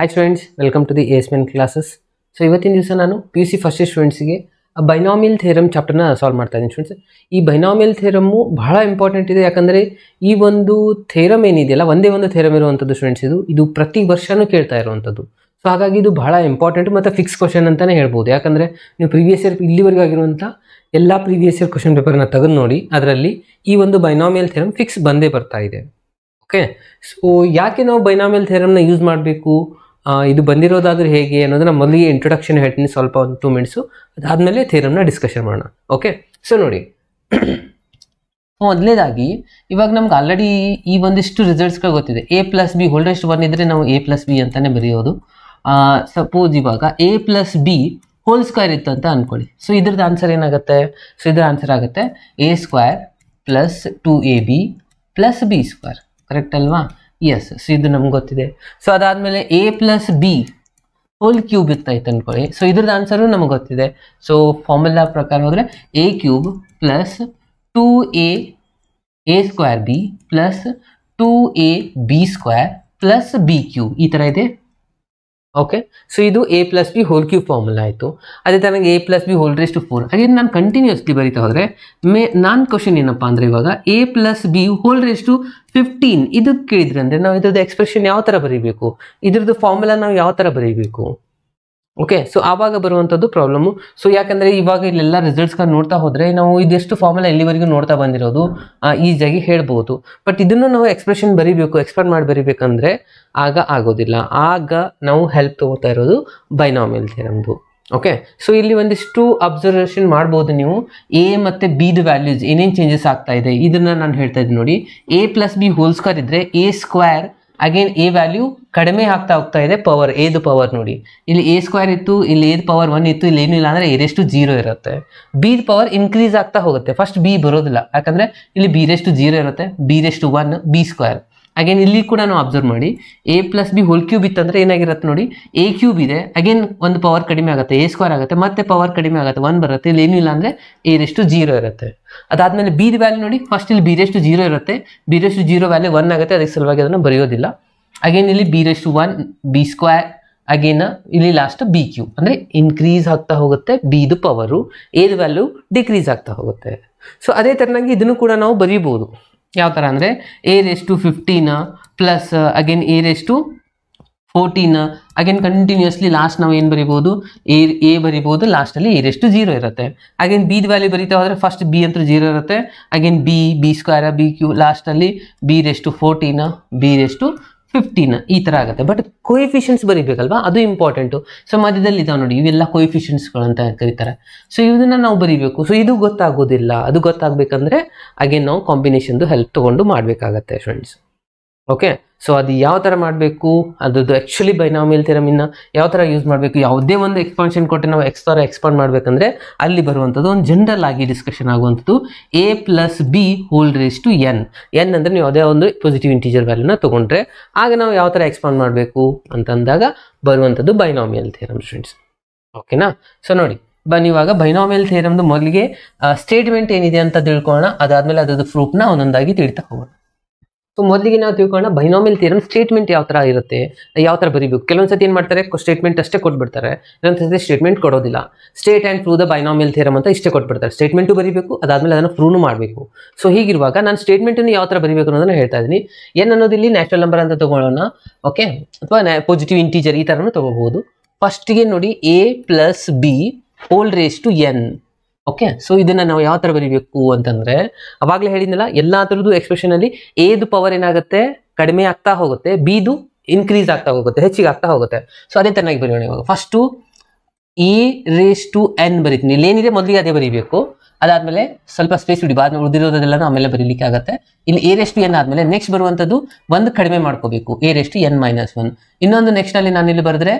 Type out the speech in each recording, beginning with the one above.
Hi students, welcome to the ASMN classes. So ಇವತ್ತಿನ ದಿವಸ ನಾನು PUC ಫಸ್ಟ್ ಇಯರ್ ಸ್ಟೂಡೆಂಟ್ಸ್ಗೆ ಬೈನಾಮಿಯಲ್ ಥಿಯರಮ್ ಚಾಪ್ಟರ್ನ ಸಾಲ್ವ್ ಮಾಡ್ತಾ ಇದ್ದೀನಿ ಸ್ಟೂಡೆಂಟ್ಸ್. ಈ ಬೈನಾಮಿಯಲ್ ಥಿಯರಮ್ಮು ಬಹಳ ಇಂಪಾರ್ಟೆಂಟ್ ಇದೆ, ಯಾಕಂದರೆ ಈ ಒಂದು ಥಿಯರಮ್ ಏನಿದೆಯಲ್ಲ ಒಂದೇ ಒಂದು ಥಿಯರಮ್ ಇರುವಂಥದ್ದು ಸ್ಟೂಡೆಂಟ್ಸ್. ಇದು ಪ್ರತಿ ವರ್ಷವೂ ಕೇಳ್ತಾ ಇರುವಂಥದ್ದು. ಸೊ ಹಾಗಾಗಿ ಇದು ಬಹಳ ಇಂಪಾರ್ಟೆಂಟ್ ಮತ್ತು ಫಿಕ್ಸ್ ಕ್ವಶನ್ ಅಂತಲೇ ಹೇಳ್ಬೋದು. ಯಾಕಂದರೆ ನೀವು ಪ್ರೀವಿಯಸ್ ಇಯರ್ ಇಲ್ಲಿವರೆಗೂ ಆಗಿರುವಂಥ ಎಲ್ಲ ಪ್ರೀವಿಯಸ್ ಇಯರ್ ಕ್ವಶನ್ ಪೇಪರ್ನ ತೆಗೆದು ನೋಡಿ, ಅದರಲ್ಲಿ ಈ ಒಂದು ಬೈನಾಮಿಯಲ್ ಥಿಯರಮ್ ಫಿಕ್ಸ್ ಬಂದೇ ಬರ್ತಾ ಇದೆ. ಓಕೆ, ಸೊ ಯಾಕೆ ನಾವು ಬೈನಾಮಿಯಲ್ ಥಿಯರಮ್ನ ಯೂಸ್ ಮಾಡಬೇಕು, ಇದು ಬಂದಿರೋದಾದ್ರೆ ಹೇಗೆ ಅನ್ನೋದನ್ನ ಮೊದಲಿಗೆ ಇಂಟ್ರೊಡಕ್ಷನ್ ಹೇಳ್ತೀನಿ, ಸ್ವಲ್ಪ ಒಂದು 2 ಮಿನಿಟ್ಸು. ಅದಾದಮೇಲೆ ಥಿಯರಮ್ನ ಡಿಸ್ಕಷನ್ ಮಾಡೋಣ. ಓಕೆ, ಸೊ ನೋಡಿ, ಮೊದಲೇದಾಗಿ ಇವಾಗ ನಮ್ಗೆ ಆಲ್ರೆಡಿ ಈ ಒಂದಿಷ್ಟು ರಿಸಲ್ಟ್ಸ್ಗಳು ಗೊತ್ತಿದೆ. A+B ಹೋಲ್ಡೆಸ್ಟ್ 1 ಇದ್ದರೆ ನಾವು A+B ಅಂತಲೇ ಬರೆಯೋದು. ಸಪೋಸ್ ಇವಾಗ A+B ಹೋಲ್ ಸ್ಕ್ವೇರ್ ಇತ್ತು ಅಂತ ಅಂದ್ಕೊಳ್ಳಿ. ಸೊ ಇದ್ರದ್ದು ಆನ್ಸರ್ ಏನಾಗುತ್ತೆ? ಸೊ ಇದ್ರ ಆನ್ಸರ್ ಆಗುತ್ತೆ A² + 2AB + B². ಕರೆಕ್ಟ್ ಅಲ್ವಾ? ಎಸ್. ಸೊ ಇದು ನಮ್ಗೆ ಗೊತ್ತಿದೆ. ಸೊ ಅದಾದಮೇಲೆ A+B ಹೋಲ್ ಕ್ಯೂಬ್ ಇತ್ತಾಯ್ತು ಅಂದ್ಕೊಳ್ಳಿ. ಸೊ ಇದ್ರದ್ದು ಆನ್ಸರು ನಮಗೆ ಗೊತ್ತಿದೆ. ಸೊ ಫಾರ್ಮುಲಾ ಪ್ರಕಾರ ಹೋದರೆ A³ + 2A² + 2AB² + B³ ಈ ಥರ ಇದೆ. ಓಕೆ, ಸೊ ಇದು A+B ಹೋಲ್ ಕ್ಯೂಬ್ ಫಾರ್ಮುಲಾ ಆಯಿತು. ಅದೇ ಥರ ನನಗೆ A+B ಹೋಲ್ ರೇಸ್ ಟು 4 ಹಾಗೆ ನಾನು ಕಂಟಿನ್ಯೂಸ್ಲಿ ಬರೀತಾ ಹೋದರೆ ನಾನು ಕ್ವಶನ್ ಏನಪ್ಪ ಅಂದರೆ ಇವಾಗ A+B ಹೋಲ್ ರೇಸ್ ಟು 15 ಇದು ಕೇಳಿದ್ರೆ ಅಂದರೆ ನಾವು ಇದ್ರದ್ದು ಎಕ್ಸ್ಪ್ರೆಷನ್ ಯಾವ ಥರ ಬರೀಬೇಕು, ಇದ್ರದ್ದು ಫಾರ್ಮುಲಾ ನಾವು ಯಾವ ಥರ ಬರೀಬೇಕು. ಓಕೆ, ಸೊ ಆವಾಗ ಬರುವಂಥದ್ದು ಪ್ರಾಬ್ಲಮ್ಮು. ಸೊ ಯಾಕಂದರೆ ಇವಾಗ ಇಲ್ಲೆಲ್ಲ ರಿಸಲ್ಟ್ಸ್ಗಳನ್ನ ನೋಡ್ತಾ ಹೋದರೆ ನಾವು ಇದೆಷ್ಟು ಫಾರ್ಮುಲಾ ಎಲ್ಲಿವರೆಗೂ ನೋಡ್ತಾ ಬಂದಿರೋದು ಈಸಿಯಾಗಿ ಹೇಳ್ಬೋದು. ಬಟ್ ಇದನ್ನು ನಾವು ಎಕ್ಸ್ಪ್ರೆಷನ್ ಬರೀಬೇಕು, ಎಕ್ಸ್ಪ್ಯಾಂಡ್ ಮಾಡಿ ಬರೀಬೇಕಂದ್ರೆ ಆಗ ಆಗೋದಿಲ್ಲ. ಆಗ ನಾವು ಹೆಲ್ಪ್ ತೊಗೋತಾ ಇರೋದು ಬೈನಾಮಿಯಲ್ ಥಿಯರಮ್ದು. ಓಕೆ, ಸೊ ಇಲ್ಲಿ ಒಂದಿಷ್ಟು ಅಬ್ಸರ್ವೇಷನ್ ಮಾಡ್ಬೋದು ನೀವು. A ಮತ್ತು Bದು ವ್ಯಾಲ್ಯೂಸ್ ಏನೇನು ಚೇಂಜಸ್ ಆಗ್ತಾ ಇದೆ ಇದನ್ನು ನಾನು ಹೇಳ್ತಾ ಇದ್ದೀನಿ ನೋಡಿ. A+B ಹೋಲ್ ಸ್ಕ್ವೇರ್ ಇದ್ದರೆ A² ಅಗೇನ್ A ವ್ಯಾಲ್ಯೂ ಕಡಿಮೆ ಆಗ್ತಾ ಹೋಗ್ತಾ ಇದೆ. ಪವರ್ Aದು ಪವರ್ ನೋಡಿ, ಇಲ್ಲಿ A² ಇತ್ತು, ಇಲ್ಲಿ A ಪವರ್ 1 ಇತ್ತು, ಇಲ್ಲಿ ಏನಿಲ್ಲ ಅಂದರೆ A⁻0 ಇರುತ್ತೆ. Bದು ಪವರ್ ಇನ್ಕ್ರೀಸ್ ಆಗ್ತಾ ಹೋಗುತ್ತೆ. ಫಸ್ಟ್ B ಬರೋದಿಲ್ಲ, ಯಾಕಂದರೆ ಇಲ್ಲಿ B⁻0 ಇರುತ್ತೆ, B⁻1 B². ಅಗೇನ್ ಇಲ್ಲಿ ಕೂಡ ನಾವು ಅಬ್ಸರ್ವ್ ಮಾಡಿ A+B ಹೋಲ್ ಕ್ಯೂಬ್ ಇತ್ತಂದರೆ ಏನಾಗಿರುತ್ತೆ ನೋಡಿ, A³ ಇದೆ, ಅಗೇನ್ ಒಂದು ಪವರ್ ಕಡಿಮೆ ಆಗುತ್ತೆ, A² ಆಗುತ್ತೆ, ಮತ್ತೆ ಪವರ್ ಕಡಿಮೆ ಆಗುತ್ತೆ, 1 ಬರುತ್ತೆ, ಇಲ್ಲಿ ಏನಿಲ್ಲ ಅಂದರೆ A⁻0 ಇರುತ್ತೆ. ಅದಾದಮೇಲೆ Bದು ವ್ಯಾಲ್ಯೂ ನೋಡಿ, ಫಸ್ಟ್ ಇಲ್ಲಿ B⁻0 ಇರುತ್ತೆ, B⁻0 ವ್ಯಾಲ್ಯೂ 1 ಆಗುತ್ತೆ, ಅದಕ್ಕೆ ಸಲುವಾಗಿ ಅದನ್ನು ಬರೆಯೋದಿಲ್ಲ. ಅಗೇನ್ ಇಲ್ಲಿ B⁻1 B² ಅಗೇನ್ ಇಲ್ಲಿ ಲಾಸ್ಟ್ B³ ಅಂದರೆ ಇನ್ಕ್ರೀಸ್ ಆಗ್ತಾ ಹೋಗುತ್ತೆ Bದು ಪವರು, Aದು ವ್ಯಾಲ್ಯೂ ಡಿಕ್ರೀಸ್ ಆಗ್ತಾ ಹೋಗುತ್ತೆ. ಸೊ ಅದೇ ಥರನಾಗಿ ಇದನ್ನು ಕೂಡ ನಾವು ಬರೀಬೋದು. ಯಾವ ಥರ ಅಂದರೆ A⁻15 plus again A⁻14 again continuously last ನಾವು ಏನು ಬರಿಬೋದು, A ಬರಿಬೋದು, ಲಾಸ್ಟಲ್ಲಿ A⁻0 ಇರುತ್ತೆ. ಅಗೇನ್ Bದು ವ್ಯಾಲ್ಯೂ ಬರೀತಾ ಹೋದರೆ ಫಸ್ಟ್ B ಅಂತೂ 0 ಇರುತ್ತೆ, ಅಗೇನ್ B² B³ ಲಾಸ್ಟಲ್ಲಿ B⁻14 B⁻15 ಈ ಥರ ಆಗುತ್ತೆ. ಬಟ್ ಕೋಎಫಿಷಿಯನ್ಸ್ ಬರೀಬೇಕಲ್ವಾ, ಅದು ಇಂಪಾರ್ಟೆಂಟು. ಸೊ ಮಧ್ಯದಲ್ಲಿ ಇದಾವೆ ನೋಡಿ, ಇವೆಲ್ಲ ಕೋಎಫಿಷಿಯನ್ಸ್ಗಳು ಅಂತ ಕರೀತಾರೆ. ಸೊ ಇದನ್ನು ನಾವು ಬರೀಬೇಕು. ಸೊ ಇದು ಗೊತ್ತಾಗೋದಿಲ್ಲ, ಅದು ಗೊತ್ತಾಗಬೇಕಂದ್ರೆ ಅಗೇನ್ ನಾವು ಕಾಂಬಿನೇಷನ್ದು ಹೆಲ್ಪ್ ತೊಗೊಂಡು ಮಾಡಬೇಕಾಗತ್ತೆ ಫ್ರೆಂಡ್ಸ್. ಓಕೆ, ಸೊ ಅದು ಯಾವ ಥರ ಮಾಡಬೇಕು, ಅದರದ್ದು ಆ್ಯಕ್ಚುಲಿ ಬೈನಾಮಿಯಲ್ ಥಿಯರಮಿನ ಯಾವ ಥರ ಯೂಸ್ ಮಾಡಬೇಕು, ಯಾವುದೇ ಒಂದು ಎಕ್ಸ್ಪಾನ್ಷನ್ ಕೊಟ್ಟರೆ ನಾವು ಎಕ್ಸ್ಪಾಂಡ್ ಮಾಡಬೇಕಂದ್ರೆ ಅಲ್ಲಿ ಬರುವಂಥದ್ದು ಒಂದು ಜನರಲ್ ಆಗಿ ಡಿಸ್ಕಷನ್ ಆಗುವಂಥದ್ದು A+B whole raise to n. n ಅಂದರೆ ನೀವು ಯಾವುದೇ ಒಂದು ಪಾಸಿಟಿವ್ ಇಂಟೀಜರ್ ವ್ಯಾಲ್ಯೂನ ತೊಗೊಂಡ್ರೆ ಆಗ ನಾವು ಯಾವ ಥರ ಎಕ್ಸ್ಪಾಂಡ್ ಮಾಡಬೇಕು ಅಂತಂದಾಗ ಬರುವಂಥದ್ದು ಬೈನಾಮಿಯಲ್ ಥಿಯರಮ್ ಸ್ಟೂಡೆಂಟ್ಸ್. ಓಕೆನಾ? ಸೊ ನೋಡಿ, ಬನ್ನಿ ಇವಾಗ ಬೈನಾಮಿಯಲ್ ಥಿಯರಮ್ದು ಮೊದಲಿಗೆ ಸ್ಟೇಟ್ಮೆಂಟ್ ಏನಿದೆ ಅಂತ ತಿಳ್ಕೊಳ್ಳೋಣ. ಅದಾದಮೇಲೆ ಅದರದ್ದು ಪ್ರೂಫ್ನ ಒಂದೊಂದಾಗಿ ತಿಳಿತಾ ಹೋಗೋಣ. ಸೊ ಮೊದಲಿಗೆ ನಾವು ತಿಳ್ಕೊಳ್ಳೋಣ ಬೈನಾಮಿಯಲ್ ಥಿಯರಮ್ ಸ್ಟೇಟ್ಮೆಂಟ್ ಯಾವ ಥರ ಇರುತ್ತೆ, ಯಾವ ಥರ ಬರೀಬೇಕು. ಕೆಲವೊಂದು ಸತಿ ಏನು ಮಾಡ್ತಾರೆ, ಸ್ಟೇಟ್ಮೆಂಟ್ ಅಷ್ಟೇ ಕೊಟ್ಬಿಡ್ತಾರೆ, ಇನ್ನೊಂದು ಸತಿ ಸ್ಟೇಟ್ಮೆಂಟ್ ಕೊಡೋದಿಲ್ಲ. State and prove the binomial theorem ಅಂತ ಇಷ್ಟೇ ಕೊಟ್ಬಿಡ್ತಾರೆ. ಸ್ಟೇಟ್ಮೆಂಟು ಬರೀಬೇಕು, ಅದಾದಮೇಲೆ ಅದನ್ನು ಪ್ರೂವ್ನು ಮಾಡಬೇಕು. ಸೊ ಹೀಗಿರುವಾಗ ನಾನು ಸ್ಟೇಟ್ಮೆಂಟನ್ನು ಯಾವ ಥರ ಬರೀಬೇಕು ಅನ್ನೋದನ್ನು ಹೇಳ್ತಾ ಇದ್ದೀನಿ. ಏನು ಅನ್ನೋದು ಇಲ್ಲಿ ನ್ಯಾಚುರಲ್ ನಂಬರ್ ಅಂತ ತೊಗೊಳ್ಳೋಣ, ಓಕೆ, ಅಥವಾ ಪಾಸಿಟಿವ್ ಇಂಟೀಜರ್ ಈ ಥರನೂ ತೊಗೋಬಹುದು. ಫಸ್ಟಿಗೆ ನೋಡಿ A+B whole raise to n. Okay, so ಇದನ್ನು ನಾವು ಯಾವ ಥರ ಬರೀಬೇಕು ಅಂತಂದರೆ ಅವಾಗಲೇ ಹೇಳಿದ್ನಲ್ಲ, ಎಲ್ಲ ಥರದ್ದು ಎಕ್ಸ್ಪ್ರೆಷನಲ್ಲಿ Aದು ಪವರ್ ಏನಾಗುತ್ತೆ, ಕಡಿಮೆ ಆಗ್ತಾ ಹೋಗುತ್ತೆ, Bದು ಇನ್ಕ್ರೀಸ್ ಆಗ್ತಾ ಹೋಗುತ್ತೆ, ಹೆಚ್ಚಿಗೆ ಆಗ್ತಾ ಹೋಗುತ್ತೆ. ಸೊ ಅದೇ ಥರನಾಗಿ ಬರೆಯೋಣ. ಇವಾಗ ಫಸ್ಟು A⁻n ಬರೀತೀನಿ. ಇಲ್ಲಿ ಏನಿದೆ ಮೊದಲಿಗೆ ಅದೇ ಬರೀಬೇಕು. ಅದಾದಮೇಲೆ ಸ್ವಲ್ಪ ಸ್ಪೇಸ್ ಬಿಡಿ, ಬಾದ್ ಉಳಿದಿರೋದೆಲ್ಲ ಆಮೇಲೆ ಬರೀಲಿಕ್ಕೆ ಆಗುತ್ತೆ. ಇಲ್ಲಿ A⁻n ಆದಮೇಲೆ ನೆಕ್ಸ್ಟ್ ಬರುವಂಥದ್ದು ಒಂದು ಕಡಿಮೆ ಮಾಡ್ಕೋಬೇಕು, A⁻n-1. ಇನ್ನೊಂದು ನೆಕ್ಸ್ಟಲ್ಲಿ ನಾನಿಲ್ಲಿ ಬರೆದ್ರೆ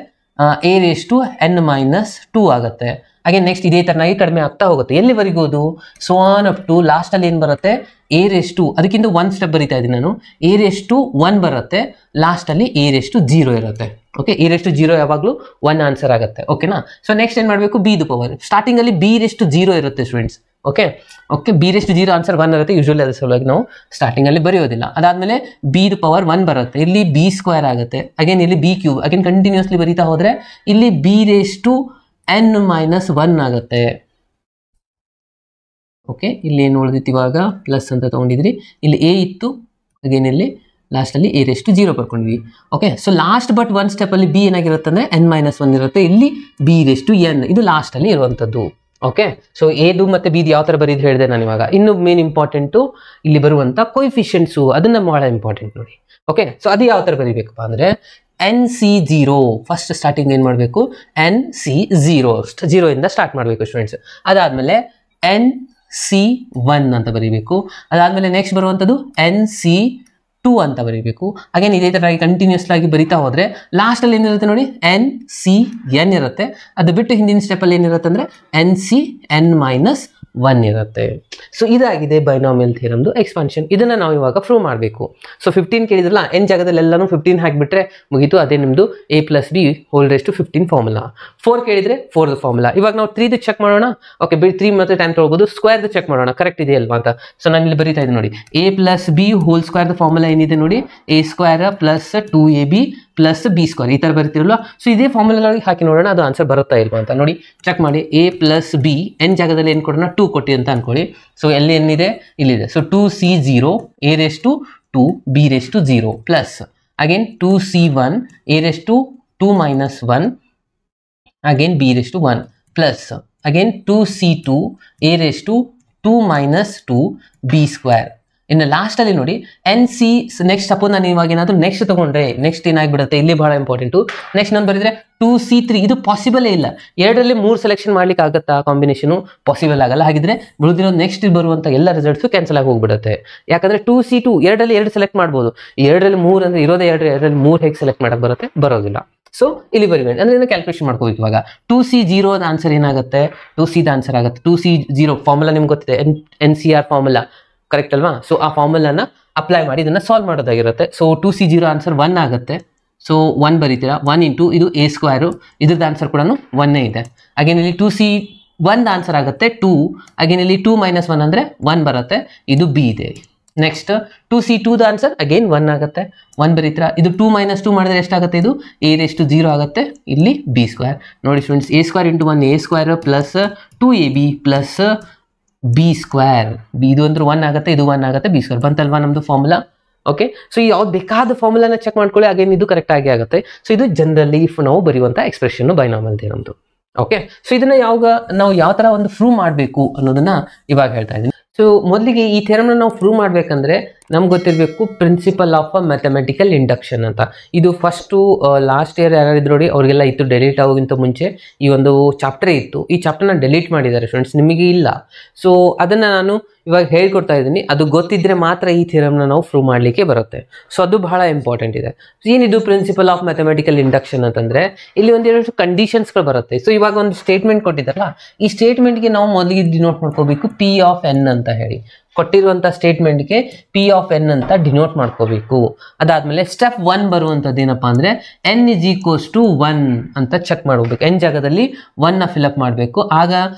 A⁻n-2 ಆಗುತ್ತೆ. ಹಾಗೆ ನೆಕ್ಸ್ಟ್ ಇದೇ ಥರನಾಗಿ ಕಡಿಮೆ ಆಗ್ತಾ ಹೋಗುತ್ತೆ. ಎಲ್ಲಿವರೆಗೂ ಅದು ಸೊ ಆನ್ ಅಪ್ ಟು ಲಾಸ್ಟಲ್ಲಿ ಏನು ಬರುತ್ತೆ, A⁻, ಅದಕ್ಕಿಂತ 1 ಸ್ಟೆಪ್ ಬರೀತಾ ಇದ್ದೀನಿ ನಾನು, A⁻1 ಬರುತ್ತೆ, ಲಾಸ್ಟಲ್ಲಿ A⁻0 ಇರುತ್ತೆ. ಓಕೆ, A⁻0 ಯಾವಾಗಲೂ 1 ಆನ್ಸರ್ ಆಗುತ್ತೆ. ಓಕೆನಾ? ಸೊ ನೆಕ್ಸ್ಟ್ ಏನು ಮಾಡಬೇಕು, Bದು ಪವರ್ ಸ್ಟಾರ್ಟಿಂಗಲ್ಲಿ B⁻0 ಇರುತ್ತೆ students. Okay okay b raise to 0 answer 1 ಇರುತ್ತೆ. ಯೂಶುವಲಿ ಅದ್ರ ಸಲುವಾಗಿ ನಾವು ಸ್ಟಾರ್ಟಿಂಗಲ್ಲಿ ಬರೆಯೋದಿಲ್ಲ. ಅದಾದಮೇಲೆ ಬಿ ದ ಪವರ್ 1 ಬರುತ್ತೆ, ಇಲ್ಲಿ ಬಿ ಸ್ಕ್ವೇರ್ ಆಗುತ್ತೆ. ಅಗೇನ್ ಇಲ್ಲಿ ಬಿ ಕ್ಯೂಬ್, ಅಗೇನ್ ಕಂಟಿನ್ಯೂಸ್ಲಿ ಬರೀತಾ ಹೋದರೆ ಇಲ್ಲಿ ಬಿ ರೇಸ್ ಟು n-1 ಆಗುತ್ತೆ. ಓಕೆ ಇಲ್ಲಿ ಏನು ಉಳಿದಿತ್ತು ಇವಾಗ ಪ್ಲಸ್ ಅಂತ ತೊಗೊಂಡಿದ್ರಿ, ಇಲ್ಲಿ ಎ ಇತ್ತು, ಅಗೇನ್ ಇಲ್ಲಿ ಲಾಸ್ಟಲ್ಲಿ ಎ ರೇಸ್ ಟು 0 ಬರ್ಕೊಂಡ್ವಿ. Okay so last but one ಸ್ಟೆಪ್ಪಲ್ಲಿ ಬಿ ಏನಾಗಿರುತ್ತೆ ಅಂದರೆ n-1 ಇರುತ್ತೆ, ಇಲ್ಲಿ ಬಿ ರೇಸ್ ಟು n ಇದು ಲಾಸ್ಟಲ್ಲಿ ಇರುವಂಥದ್ದು. ಓಕೆ ಸೊ ಎದು ಮತ್ತು ಬಿದು ಯಾವ ಥರ ಬರೀದು ಹೇಳಿದೆ ನಾನು ಇವಾಗ. ಇನ್ನು ಮೇನ್ ಇಂಪಾರ್ಟೆಂಟು ಇಲ್ಲಿ ಬರುವಂಥ ಕೊಯಿಫಿಷಿಯೆಂಟ್ಸು, ಅದನ್ನು ಭಾಳ ಇಂಪಾರ್ಟೆಂಟ್ ನೋಡಿ. ಓಕೆ ಸೊ ಅದು ಯಾವ ಥರ ಬರೀಬೇಕಪ್ಪ ಅಂದರೆ NC0 ಫಸ್ಟ್ ಸ್ಟಾರ್ಟಿಂಗ್ ಏನು ಮಾಡಬೇಕು, NC0 0ಇಂದ ಸ್ಟಾರ್ಟ್ ಮಾಡಬೇಕು ಸ್ಟೂಡೆಂಟ್ಸ್. ಅದಾದಮೇಲೆ NC1 ಅಂತ ಬರೀಬೇಕು. ಅದಾದಮೇಲೆ ನೆಕ್ಸ್ಟ್ ಬರುವಂಥದ್ದು NC2 ಅಂತ ಬರೀಬೇಕು. ಅಗೇನ್ ಇದೇ ಥರ ಕಂಟಿನ್ಯೂಸ್ ಆಗಿ ಬರಿತಾ ಹೋದರೆ ಲಾಸ್ಟಲ್ಲಿ ಏನಿರುತ್ತೆ ನೋಡಿ NCN ಇರುತ್ತೆ. ಅದು ಬಿಟ್ಟು ಹಿಂದಿನ ಸ್ಟೆಪ್ಪಲ್ಲಿ ಏನಿರುತ್ತೆ ಅಂದರೆ NCn-1 ಇರುತ್ತೆ. ಸೊ ಇದಾಗಿದೆ ಬೈನಾಮಿಯಲ್ ಥಿಯರಮ್ದು ಎಕ್ಸ್ಪಾನ್ಷನ್. ಇದನ್ನು ನಾವು ಇವಾಗ ಪ್ರೂವ್ ಮಾಡಬೇಕು. ಸೊ 15 ಕೇಳಿದ್ರಲ್ಲ, n ಜಾಗದಲ್ಲಿ ಎಲ್ಲನೂ 15 ಹಾಕಿಬಿಟ್ರೆ ಮುಗೀತು, ಅದೇ ನಿಮ್ಮದು a+b^15 ಫಾರ್ಮುಲಾ. 4 ಕೇಳಿದರೆ 4ದು ಫಾರ್ಮುಲಾ. ಇವಾಗ ನಾವು 3ದು ಚೆಕ್ ಮಾಡೋಣ. ಓಕೆ 3 ಮತ್ತೆ ಟೈಮ್ ತೊಗೊಳ್ಬೋದು. ಸ್ಕ್ವೇರ್ದು ಚೆಕ್ ಮಾಡೋಣ ಕರೆಕ್ಟ್ ಇದೆಯಲ್ವಾ ಅಂತ. ಸೊ ನಾನು ಇಲ್ಲಿ ಬರೀತಾ ಇದ್ದೀನಿ ನೋಡಿ, a+b² ಫಾರ್ಮುಲಾ ಏನಿದೆ ನೋಡಿ, a² + 2ab + b² ಈ ಥರ ಬರ್ತಿರಲ್ವ. ಸೊ ಇದೇ ಫಾರ್ಮುಲಾಗಿ ಹಾಕಿ ನೋಡೋಣ ಅದು ಆನ್ಸರ್ ಬರುತ್ತಾ ಇಲ್ವಾ ಅಂತ ನೋಡಿ. ಚೆಕ್ ಮಾಡಿ. a+b n ಜಾಗದಲ್ಲಿ ಏನು ಕೊಡೋಣ 2 ಕೊಟ್ಟಿ ಅಂತ ಅನ್ಕೊಳ್ಳಿ. ಸೊ ಎಲ್ಲಿ ಏನಿದೆ ಇಲ್ಲಿದೆ. So 2c0 a⁻2 b⁻0 plus again 2c1 a⁻2 - 1 again b⁻1 plus again 2c2 a⁻2 - 2 b². ಇನ್ನು ಲಾಸ್ಟಲ್ಲಿ ನೋಡಿ NC ನೆಕ್ಸ್ಟ್ ಸಪೋಸ್ ನಾನು ಇವಾಗ ಏನಾದರೂ ನೆಕ್ಸ್ಟ್ ತೊಗೊಂಡ್ರೆ ನೆಕ್ಸ್ಟ್ ಏನಾಗಿಬಿಡುತ್ತೆ, ಇಲ್ಲಿ ಭಾಳ ಇಂಪಾರ್ಟೆಂಟು. ನೆಕ್ಸ್ಟ್ ನಾನು ಬರೆದರೆ 2c3 ಇದು ಪಾಸಿಬಲೇ ಇಲ್ಲ. 2ರಲ್ಲಿ 3 ಸೆಲೆಕ್ಷನ್ ಮಾಡ್ಲಿಕ್ಕೆ ಆಗುತ್ತಾ ಕಾಂಬಿನೇಷನು? ಪಾಸಿಬಲ್ ಆಗಲ್ಲ. ಹಾಗಿದ್ರೆ ಉಳಿದಿರೋ ನೆಕ್ಸ್ಟ್ ಬರುವಂಥ ಎಲ್ಲ ರಿಸಲ್ಟ್ಸು ಕ್ಯಾನ್ಸಲ್ ಆಗಿ ಹೋಗ್ಬಿಡುತ್ತೆ. ಯಾಕಂದರೆ 2c2 2ರಲ್ಲಿ 2 ಸೆಲೆಕ್ಟ್ ಮಾಡ್ಬೋದು, 2ರಲ್ಲಿ 3 ಅಂದರೆ ಇರೋದೇ 2ರಲ್ಲಿ 3 ಹೇಗೆ ಸೆಲೆಕ್ಟ್ ಮಾಡಕ್ಕೆ ಬರುತ್ತೆ? ಬರೋದಿಲ್ಲ. ಸೊ ಇಲ್ಲಿ ಬರೀಬೇಡಿ ಅಂದರೆ ಕ್ಯಾಲ್ಕುಲೇಷನ್ ಮಾಡ್ಕೋಬೇಕು. ಇವಾಗ 2c0 ಆನ್ಸರ್ ಏನಾಗುತ್ತೆ, 2c ಆನ್ಸರ್ ಆಗುತ್ತೆ. 2c0 ಫಾರ್ಮುಲಾ ನಿಮ್ಗೆ ಗೊತ್ತಿದೆ, NCR ಫಾರ್ಮುಲಾ ಕರೆಕ್ಟ್ ಅಲ್ವಾ? ಸೊ ಆ ಫಾರ್ಮುಲಾನ ಅಪ್ಲೈ ಮಾಡಿ ಇದನ್ನು ಸಾಲ್ವ್ ಮಾಡೋದಾಗಿರುತ್ತೆ. ಸೊ 2c0 ಆನ್ಸರ್ 1 ಆಗುತ್ತೆ. ಸೊ 1 ಬರೀತೀರಾ, 1 × ಇದು a², ಇದ್ರದ್ದು ಆನ್ಸರ್ ಕೂಡ 1 ಇದೆ. ಅಗೇನ್ ಇಲ್ಲಿ 2c1 ಆನ್ಸರ್ ಆಗುತ್ತೆ 2, ಅಗೇನ್ ಇಲ್ಲಿ 2 - 1 ಅಂದರೆ 1 ಬರುತ್ತೆ, ಇದು b ಇದೆ. ನೆಕ್ಸ್ಟ್ 2c2ದ ಆನ್ಸರ್ ಅಗೇನ್ 1 ಆಗುತ್ತೆ, 1 ಬರೀತೀರಾ. ಇದು 2 - 2 ಮಾಡಿದ್ರೆ ಎಷ್ಟಾಗುತ್ತೆ, ಇದು a⁻0 ಆಗುತ್ತೆ, ಇಲ್ಲಿ b² ನೋಡಿ students. a² × 1 a² plus 2ab plus b². ಇದು ಅಂದ್ರೆ 1 ಆಗುತ್ತೆ, ಇದು 1 ಆಗುತ್ತೆ, b² ಬಂತಲ್ವಾ ನಮ್ಮದು ಫಾರ್ಮುಲಾ. ಓಕೆ ಸೊ ಯಾವ್ದು ಬೇಕಾದ ಫಾರ್ಮುಲಾನ ಚೆಕ್ ಮಾಡ್ಕೊಳ್ಳಿ, ಅಗೇನ್ ಇದು ಕರೆಕ್ಟ್ ಆಗಿ ಆಗುತ್ತೆ. ಸೊ ಇದು ಜನರಲಿ ಇಫ್ ನಾವು ಬರೆಯುವಂಥ ಎಕ್ಸ್ಪ್ರೆಷನ್ ಬೈನಾಮಿಯಲ್ ಥಿಯರಮ್ದು. ಓಕೆ ಸೊ ಇದನ್ನ ನಾವು ಯಾವ ಥರ ಒಂದು ಪ್ರೂವ್ ಮಾಡಬೇಕು ಅನ್ನೋದನ್ನ ಇವಾಗ ಹೇಳ್ತಾ ಇದ್ದೀನಿ. ಸೊ ಮೊದಲಿಗೆ ಈ ಥಿಯರಮ್ನ ನಾವು ಪ್ರೂವ್ ಮಾಡಬೇಕಂದ್ರೆ ನಮ್ಗೆ ಗೊತ್ತಿರಬೇಕು ಪ್ರಿನ್ಸಿಪಲ್ ಆಫ್ ಮ್ಯಾಥಮೆಟಿಕಲ್ ಇಂಡಕ್ಷನ್ ಅಂತ. ಇದು ಫಸ್ಟು ಲಾಸ್ಟ್ ಇಯರ್ ಯಾರಿದ್ರು ನೋಡಿ ಅವರಿಗೆಲ್ಲ ಇತ್ತು, ಡೆಲೀಟ್ ಆಗೋಕ್ಕಿಂತ ಮುಂಚೆ ಈ ಒಂದು ಚಾಪ್ಟರೇ ಇತ್ತು. ಈ ಚಾಪ್ಟರ್ನ ಡೆಲೀಟ್ ಮಾಡಿದ್ದಾರೆ ಸ್ಟೂಡೆಂಟ್ಸ್, ನಿಮಗೆ ಇಲ್ಲ. ಸೊ ಅದನ್ನು ನಾನು ಇವಾಗ ಹೇಳ್ಕೊಡ್ತಾ ಇದ್ದೀನಿ. ಅದು ಗೊತ್ತಿದ್ದರೆ ಮಾತ್ರ ಈ ಥಿಯರಮ್ನ ನಾವು ಪ್ರೂವ್ ಮಾಡಲಿಕ್ಕೆ ಬರುತ್ತೆ. ಸೊ ಅದು ಬಹಳ ಇಂಪಾರ್ಟೆಂಟ್ ಇದೆ. ಏನಿದು ಪ್ರಿನ್ಸಿಪಲ್ ಆಫ್ ಮ್ಯಾಥಮೆಟಿಕಲ್ ಇಂಡಕ್ಷನ್ ಅಂತಂದರೆ ಇಲ್ಲಿ ಒಂದೆರಡು ಕಂಡೀಷನ್ಸ್ಗಳು ಬರುತ್ತೆ. ಸೊ ಇವಾಗ ಒಂದು ಸ್ಟೇಟ್ಮೆಂಟ್ ಕೊಟ್ಟಿದ್ದಾರಲ್ಲ, ಈ ಸ್ಟೇಟ್ಮೆಂಟ್ಗೆ ನಾವು ಮೊದಲಿಗೆ ಡಿನೋಟ್ ಮಾಡ್ಕೋಬೇಕು P(n) ಅಂತ ಹೇಳಿ. ಕೊಟ್ಟಿರುವಂಥ ಸ್ಟೇಟ್ಮೆಂಟ್ಗೆ P(n) ಅಂತ ಡಿನೋಟ್ ಮಾಡ್ಕೋಬೇಕು. ಅದಾದಮೇಲೆ ಸ್ಟೆಪ್ 1 ಬರುವಂಥದ್ದು ಏನಪ್ಪ ಅಂದರೆ n = 1 ಅಂತ ಚೆಕ್ ಮಾಡ್ಕೋಬೇಕು. n ಜಾಗದಲ್ಲಿ 1ನ ಫಿಲಪ್ ಮಾಡಬೇಕು. ಆಗ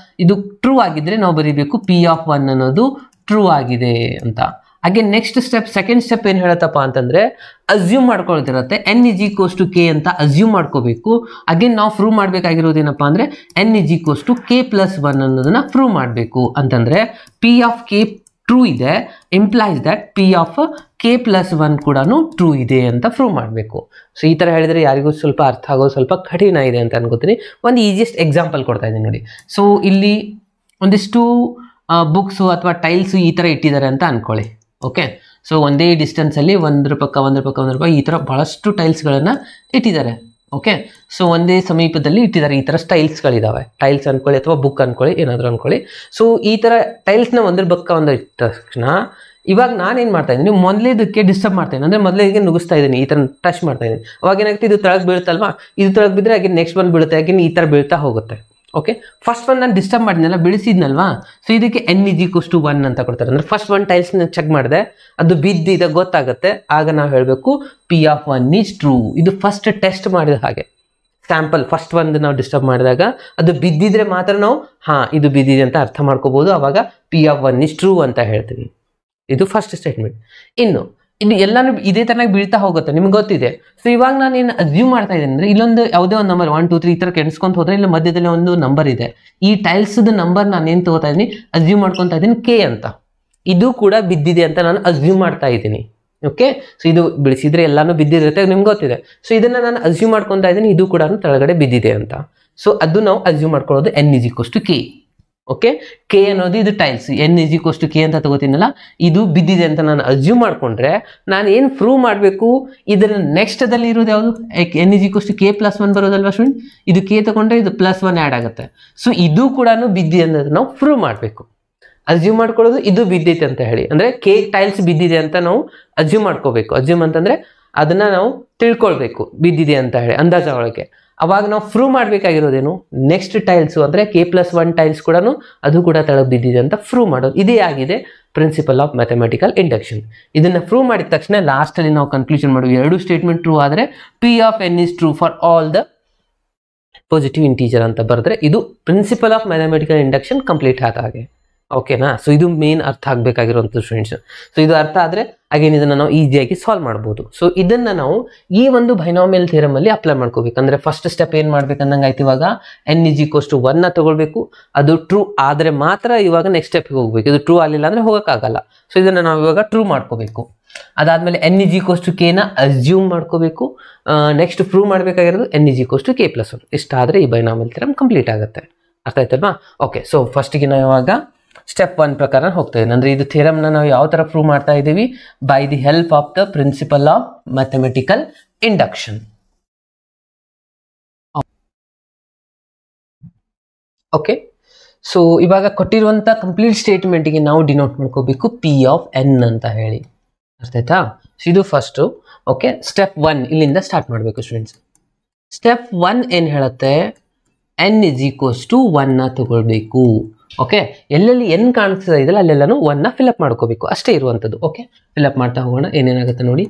ಇದು ಟ್ರೂ ಆಗಿದ್ದರೆ ನಾವು ಬರೀಬೇಕು P(1) ಅನ್ನೋದು ಟ್ರೂ ಆಗಿದೆ ಅಂತ. ಹಾಗೆ ನೆಕ್ಸ್ಟ್ ಸ್ಟೆಪ್ ಸೆಕೆಂಡ್ ಸ್ಟೆಪ್ ಏನು ಹೇಳುತ್ತಪ್ಪ ಅಂತಂದರೆ ಅಸ್ಯೂಮ್ ಮಾಡ್ಕೊಳ್ತಿರತ್ತೆ n = k ಅಂತ ಅಸ್ಯೂಮ್ ಮಾಡ್ಕೋಬೇಕು. ಅಗೇನ್ ನಾವು ಪ್ರೂವ್ ಮಾಡಬೇಕಾಗಿರೋದೇನಪ್ಪ ಅಂದರೆ n = k+1 ಅನ್ನೋದನ್ನು ಪ್ರೂವ್ ಮಾಡಬೇಕು. ಅಂತಂದರೆ P(k) ಟ್ರೂ ಇದೆ, ಇಂಪ್ಲೈಸ್ ದಟ್ P(k+1) ಕೂಡ ಟ್ರೂ ಇದೆ ಅಂತ ಪ್ರೂವ್ ಮಾಡಬೇಕು. ಸೊ ಈ ಥರ ಹೇಳಿದರೆ ಯಾರಿಗೂ ಸ್ವಲ್ಪ ಅರ್ಥ ಆಗೋದು ಸ್ವಲ್ಪ ಕಠಿಣ ಇದೆ ಅಂತ ಅನ್ಕೋತೀನಿ. ಒಂದು ಈಸಿಯೆಸ್ಟ್ ಎಕ್ಸಾಂಪಲ್ ಕೊಡ್ತಾ ಇದ್ದೀನಿ ನೋಡಿ. ಸೊ ಇಲ್ಲಿ ಒಂದಿಷ್ಟು ಬುಕ್ಸು ಅಥವಾ ಟೈಲ್ಸು ಈ ಥರ ಇಟ್ಟಿದ್ದಾರೆ ಅಂತ ಅಂದ್ಕೊಳ್ಳಿ. ಓಕೆ ಸೊ ಒಂದೇ ಡಿಸ್ಟೆನ್ಸಲ್ಲಿ ಒಂದ್ರ ಪಕ್ಕ ಈ ಥರ ಭಾಳಷ್ಟು ಟೈಲ್ಸ್ಗಳನ್ನು ಇಟ್ಟಿದ್ದಾರೆ. ಓಕೆ ಸೊ ಒಂದೇ ಸಮೀಪದಲ್ಲಿ ಇಟ್ಟಿದ್ದಾರೆ. ಈ ಥರ ಟೈಲ್ಸ್ಗಳಿದ್ದಾವೆ, ಟೈಲ್ಸ್ ಅಂದ್ಕೊಳ್ಳಿ ಅಥವಾ ಬುಕ್ ಅಂದ್ಕೊಳ್ಳಿ, ಏನಾದರೂ ಅಂದ್ಕೊಳ್ಳಿ. ಸೊ ಈ ಥರ ಟೈಲ್ಸ್ನ ಒಂದ್ರ ಪಕ್ಕ ಒಂದು ಇಟ್ಟ ತಕ್ಷಣ ಇವಾಗ ನಾನೇನು ಮಾಡ್ತಾ ಇದ್ದೀನಿ, ಮೊದಲೇದಕ್ಕೆ ಡಿಸ್ಟರ್ಬ್ ಮಾಡ್ತಾ ಇದ್ದೀನಿ, ಅಂದರೆ ಮೊದಲಿಗೆ ನುಗ್ಗಿಸ್ತಾ ಇದ್ದೀನಿ, ಈ ಥರ ಟಚ್ ಮಾಡ್ತಾ ಇದ್ದೀನಿ. ಅವಾಗ ಏನಾಗುತ್ತೆ, ಇದು ತೆಳಗೆ ಬೀಳುತ್ತಲ್ವಾ, ಇದು ತೆಳಗೆ ಬಿದ್ದರೆ ಹಾಗೆ ನೆಕ್ಸ್ಟ್ ಒಂದು ಬೀಳುತ್ತೆ, ಹಾಗೆ ಈ ಥರ ಬೀಳ್ತಾ ಹೋಗುತ್ತೆ. ಓಕೆ ಫಸ್ಟ್ ಒನ್ ನಾನು ಡಿಸ್ಟರ್ಬ್ ಮಾಡಿದ್ನಲ್ಲ, ಬಿಡಿಸಿದ್ನಲ್ವಾ. ಸೊ ಇದಕ್ಕೆ n = 1 ಅಂತ ಕೊಡ್ತಾರೆ. ಅಂದರೆ ಫಸ್ಟ್ ಒಂದು ಟೈಲ್ಸ್ನ ಚೆಕ್ ಮಾಡಿದೆ, ಅದು ಬಿದ್ದಿದೆ ಗೊತ್ತಾಗುತ್ತೆ. ಆಗ ನಾವು ಹೇಳಬೇಕು P(1) is true. ಇದು ಫಸ್ಟ್ ಟೆಸ್ಟ್ ಮಾಡಿದ ಹಾಗೆ. ಸ್ಯಾಂಪಲ್ ಫಸ್ಟ್ ಒಂದು ನಾವು ಡಿಸ್ಟರ್ಬ್ ಮಾಡಿದಾಗ ಅದು ಬಿದ್ದಿದ್ರೆ ಮಾತ್ರ ನಾವು ಇದು ಬಿದ್ದಿದೆ ಅಂತ ಅರ್ಥ ಮಾಡ್ಕೋಬಹುದು. ಅವಾಗ P(1) is true ಅಂತ ಹೇಳ್ತೀವಿ. ಇದು ಫಸ್ಟ್ ಸ್ಟೇಟ್ಮೆಂಟ್. ಇನ್ನು ಎಲ್ಲಾನು ಇದೇ ತರನಾಗಿ ಬೀಳ್ತಾ ಹೋಗುತ್ತೆ, ನಿಮ್ಗೆ ಗೊತ್ತಿದೆ. ಸೊ ಇವಾಗ ನಾನು ಏನು ಅಸ್ಯೂಮ್ ಮಾಡ್ತಾ ಇದ್ದೇನೆ ಅಂದ್ರೆ ಇಲ್ಲೊಂದು ಯಾವುದೇ ಒಂದು ನಂಬರ್ 1 2 3 ಈ ತರ ಕೆಣಿಸ್ಕೊಂತ ಹೋದ್ರೆ ಇಲ್ಲಿ ಮಧ್ಯದಲ್ಲಿ ಒಂದು ನಂಬರ್ ಇದೆ. ಈ ಟೈಲ್ಸ್ ನಂಬರ್ ನಾನು ಏನು ತಗೋತಾ ಇದ್ದೀನಿ, ಅಸ್ಯೂಮ್ ಮಾಡ್ಕೊತಾ ಇದ್ದೀನಿ K ಅಂತ. ಇದು ಕೂಡ ಬಿದ್ದಿದೆ ಅಂತ ನಾನು ಅಸ್ಯೂಮ್ ಮಾಡ್ತಾ ಇದ್ದೀನಿ. ಓಕೆ, ಸೊ ಇದು ಬಿಡಿಸಿದ್ರೆ ಎಲ್ಲಾನು ಬಿದ್ದಿರುತ್ತೆ ನಿಮ್ಗೆ ಗೊತ್ತಿದೆ. ಸೊ ಇದನ್ನ ನಾನು ಅಸ್ಯೂಮ್ ಮಾಡ್ಕೊತಾ ಇದ್ದೀನಿ, ಇದು ಕೂಡ ಕೆಳಗಡೆ ಬಿದ್ದಿದೆ ಅಂತ. ಸೊ ಅದು ನಾವು ಅಸ್ಯೂಮ್ ಮಾಡ್ಕೊಳ್ಳೋದು n = K. ಓಕೆ, K ಅನ್ನೋದು ಇದು ಟೈಲ್ಸ್, n = K ಅಂತ ತಗೋತೀನಲ್ಲ, ಇದು ಬಿದ್ದಿದೆ ಅಂತ ನಾನು ಅಸ್ಯೂಮ್ ಮಾಡ್ಕೊಂಡ್ರೆ ನಾನು ಏನು ಪ್ರೂವ್ ಮಾಡಬೇಕು, ಇದರ ನೆಕ್ಸ್ಟ್ ದಲ್ಲಿ ಇರೋದು ಯಾವುದು, n = K+1 ಬರೋದಲ್ವಾ ಸ್ಟೂಡೆಂಟ್. ಇದು K ತಗೊಂಡ್ರೆ ಇದು +1 ಆ್ಯಡ್ ಆಗುತ್ತೆ. ಸೊ ಇದು ಕೂಡ ಬಿದ್ದಿದೆ ಅನ್ನೋದು ನಾವು ಪ್ರೂವ್ ಮಾಡಬೇಕು. ಅಸ್ಯೂಮ್ ಮಾಡ್ಕೊಳ್ಳೋದು ಇದು ಬಿದ್ದೈತೆ ಅಂತ ಹೇಳಿ, ಅಂದ್ರೆ K ಟೈಲ್ಸ್ ಬಿದ್ದಿದೆ ಅಂತ ನಾವು ಅಸ್ಯೂಮ್ ಮಾಡ್ಕೋಬೇಕು. ಅಸ್ಯೂಮ್ ಅಂತಂದ್ರೆ ಅದನ್ನ ನಾವು ತಿಳ್ಕೊಳ್ಬೇಕು ಬಿದ್ದಿದೆ ಅಂತ ಹೇಳಿ ಅಂದಾಜ ಒಳಗೆ. ಅವಾಗ ನಾವು ಪ್ರೂವ್ ಮಾಡಬೇಕಾಗಿರೋದೇನು, ನೆಕ್ಸ್ಟ್ ಟೈಲ್ಸು ಅಂದರೆ K+1 ಟೈಲ್ಸ್ ಕೂಡ ಅದು ಕೂಡ ತೆಳಗೆ ಬಿದ್ದಿದೆ ಅಂತ ಪ್ರೂವ್ ಮಾಡೋದು. ಇದೇ ಆಗಿದೆ ಪ್ರಿನ್ಸಿಪಲ್ ಆಫ್ ಮ್ಯಾಥಮೆಟಿಕಲ್ ಇಂಡಕ್ಷನ್. ಇದನ್ನು ಪ್ರೂವ್ ಮಾಡಿದ ತಕ್ಷಣ ಲಾಸ್ಟಲ್ಲಿ ನಾವು ಕನ್ಕ್ಲೂಷನ್ ಮಾಡುವ, ಎರಡು ಸ್ಟೇಟ್ಮೆಂಟ್ ಟ್ರೂ ಆದರೆ P(n) is true for all the positive integer ಅಂತ ಬರೆದ್ರೆ ಇದು principle of mathematical induction complete ಆದ ಹಾಗೆ. ಓಕೆನಾ. ಸೊ ಇದು ಮೇನ್ ಅರ್ಥ ಆಗಬೇಕಾಗಿರುವಂಥ ಸ್ಟೂಡೆಂಟ್ಸ್. ಸೊ ಇದು ಅರ್ಥ ಆದರೆ ಅಗೇನ್ ಇದನ್ನು ನಾವು ಈಸಿಯಾಗಿ ಸಾಲ್ವ್ ಮಾಡ್ಬೋದು. ಸೊ ಇದನ್ನು ನಾವು ಈ ಒಂದು ಬೈನಾಮಿಯಲ್ ಥಿಯರಮ್ ಅಲ್ಲಿ ಅಪ್ಲೈ ಮಾಡ್ಕೋಬೇಕು. ಅಂದರೆ ಫಸ್ಟ್ ಸ್ಟೆಪ್ ಏನು ಮಾಡ್ಬೇಕಂದಂಗೆ ಆಯ್ತು, ಇವಾಗ n = 1 ತಗೊಳ್ಬೇಕು. ಅದು ಟ್ರೂ ಆದರೆ ಮಾತ್ರ ಇವಾಗ ನೆಕ್ಸ್ಟ್ ಸ್ಟೆಪ್ಗೆ ಹೋಗ್ಬೇಕು. ಇದು ಟ್ರೂ ಆಗಲಿಲ್ಲ ಅಂದರೆ ಹೋಗೋಕ್ಕಾಗಲ್ಲ. ಸೊ ಇದನ್ನು ನಾವು ಇವಾಗ ಟ್ರೂ ಮಾಡ್ಕೋಬೇಕು. ಅದಾದಮೇಲೆ n = K ನ ಅಸ್ಯೂಮ್ ಮಾಡ್ಕೋಬೇಕು. ನೆಕ್ಸ್ಟ್ ಪ್ರೂವ್ ಮಾಡಬೇಕಾಗಿರೋದು n = K+1. ಇಷ್ಟಾದರೆ ಈ ಬೈನಾಮಿಯಲ್ ಥಿಯರಮ್ ಕಂಪ್ಲೀಟ್ ಆಗುತ್ತೆ. ಅರ್ಥ ಆಯ್ತಲ್ವಾ. ಓಕೆ, ಸೊ ಫಸ್ಟಿಗೆ ನಾವು ಇವಾಗ ಸ್ಟೆಪ್ 1 ಪ್ರಕಾರ ಹೋಗ್ತಾ ಇದ್ದೀನಿ. ಅಂದರೆ ಇದು ಥಿಯರಮ್ನ ನಾವು ಯಾವ ಥರ ಪ್ರೂವ್ ಮಾಡ್ತಾ ಇದ್ದೀವಿ, by the help of the principle of mathematical induction. Okay, so ಇವಾಗ ಕೊಟ್ಟಿರುವಂಥ ಕಂಪ್ಲೀಟ್ ಸ್ಟೇಟ್ಮೆಂಟಿಗೆ ನಾವು ಡಿನೋಟ್ ಮಾಡ್ಕೋಬೇಕು P(n) ಅಂತ ಹೇಳಿ. ಅರ್ಥ ಆಯ್ತಾ. ಸೊ ಇದು ಫಸ್ಟು. ಓಕೆ, ಸ್ಟೆಪ್ 1 ಇಲ್ಲಿಂದ ಸ್ಟಾರ್ಟ್ ಮಾಡಬೇಕು ಸ್ಟೂಡೆಂಟ್ಸ್. ಸ್ಟೆಪ್ 1 ಏನು ಹೇಳುತ್ತೆ, n = 1 ತಗೊಳ್ಬೇಕು. ಓಕೆ, ಎಲ್ಲೆಲ್ಲಿ n ಕಾಣಿಸ್ತಾ ಇದೆಯಲ್ಲ ಅಲ್ಲೆಲ್ಲನೂ 1 ಫಿಲಪ್ ಮಾಡ್ಕೋಬೇಕು, ಅಷ್ಟೇ ಇರುವಂಥದ್ದು. ಓಕೆ, ಫಿಲಪ್ ಮಾಡ್ತಾ ಹೋಗೋಣ. ಏನೇನಾಗುತ್ತೆ ನೋಡಿ,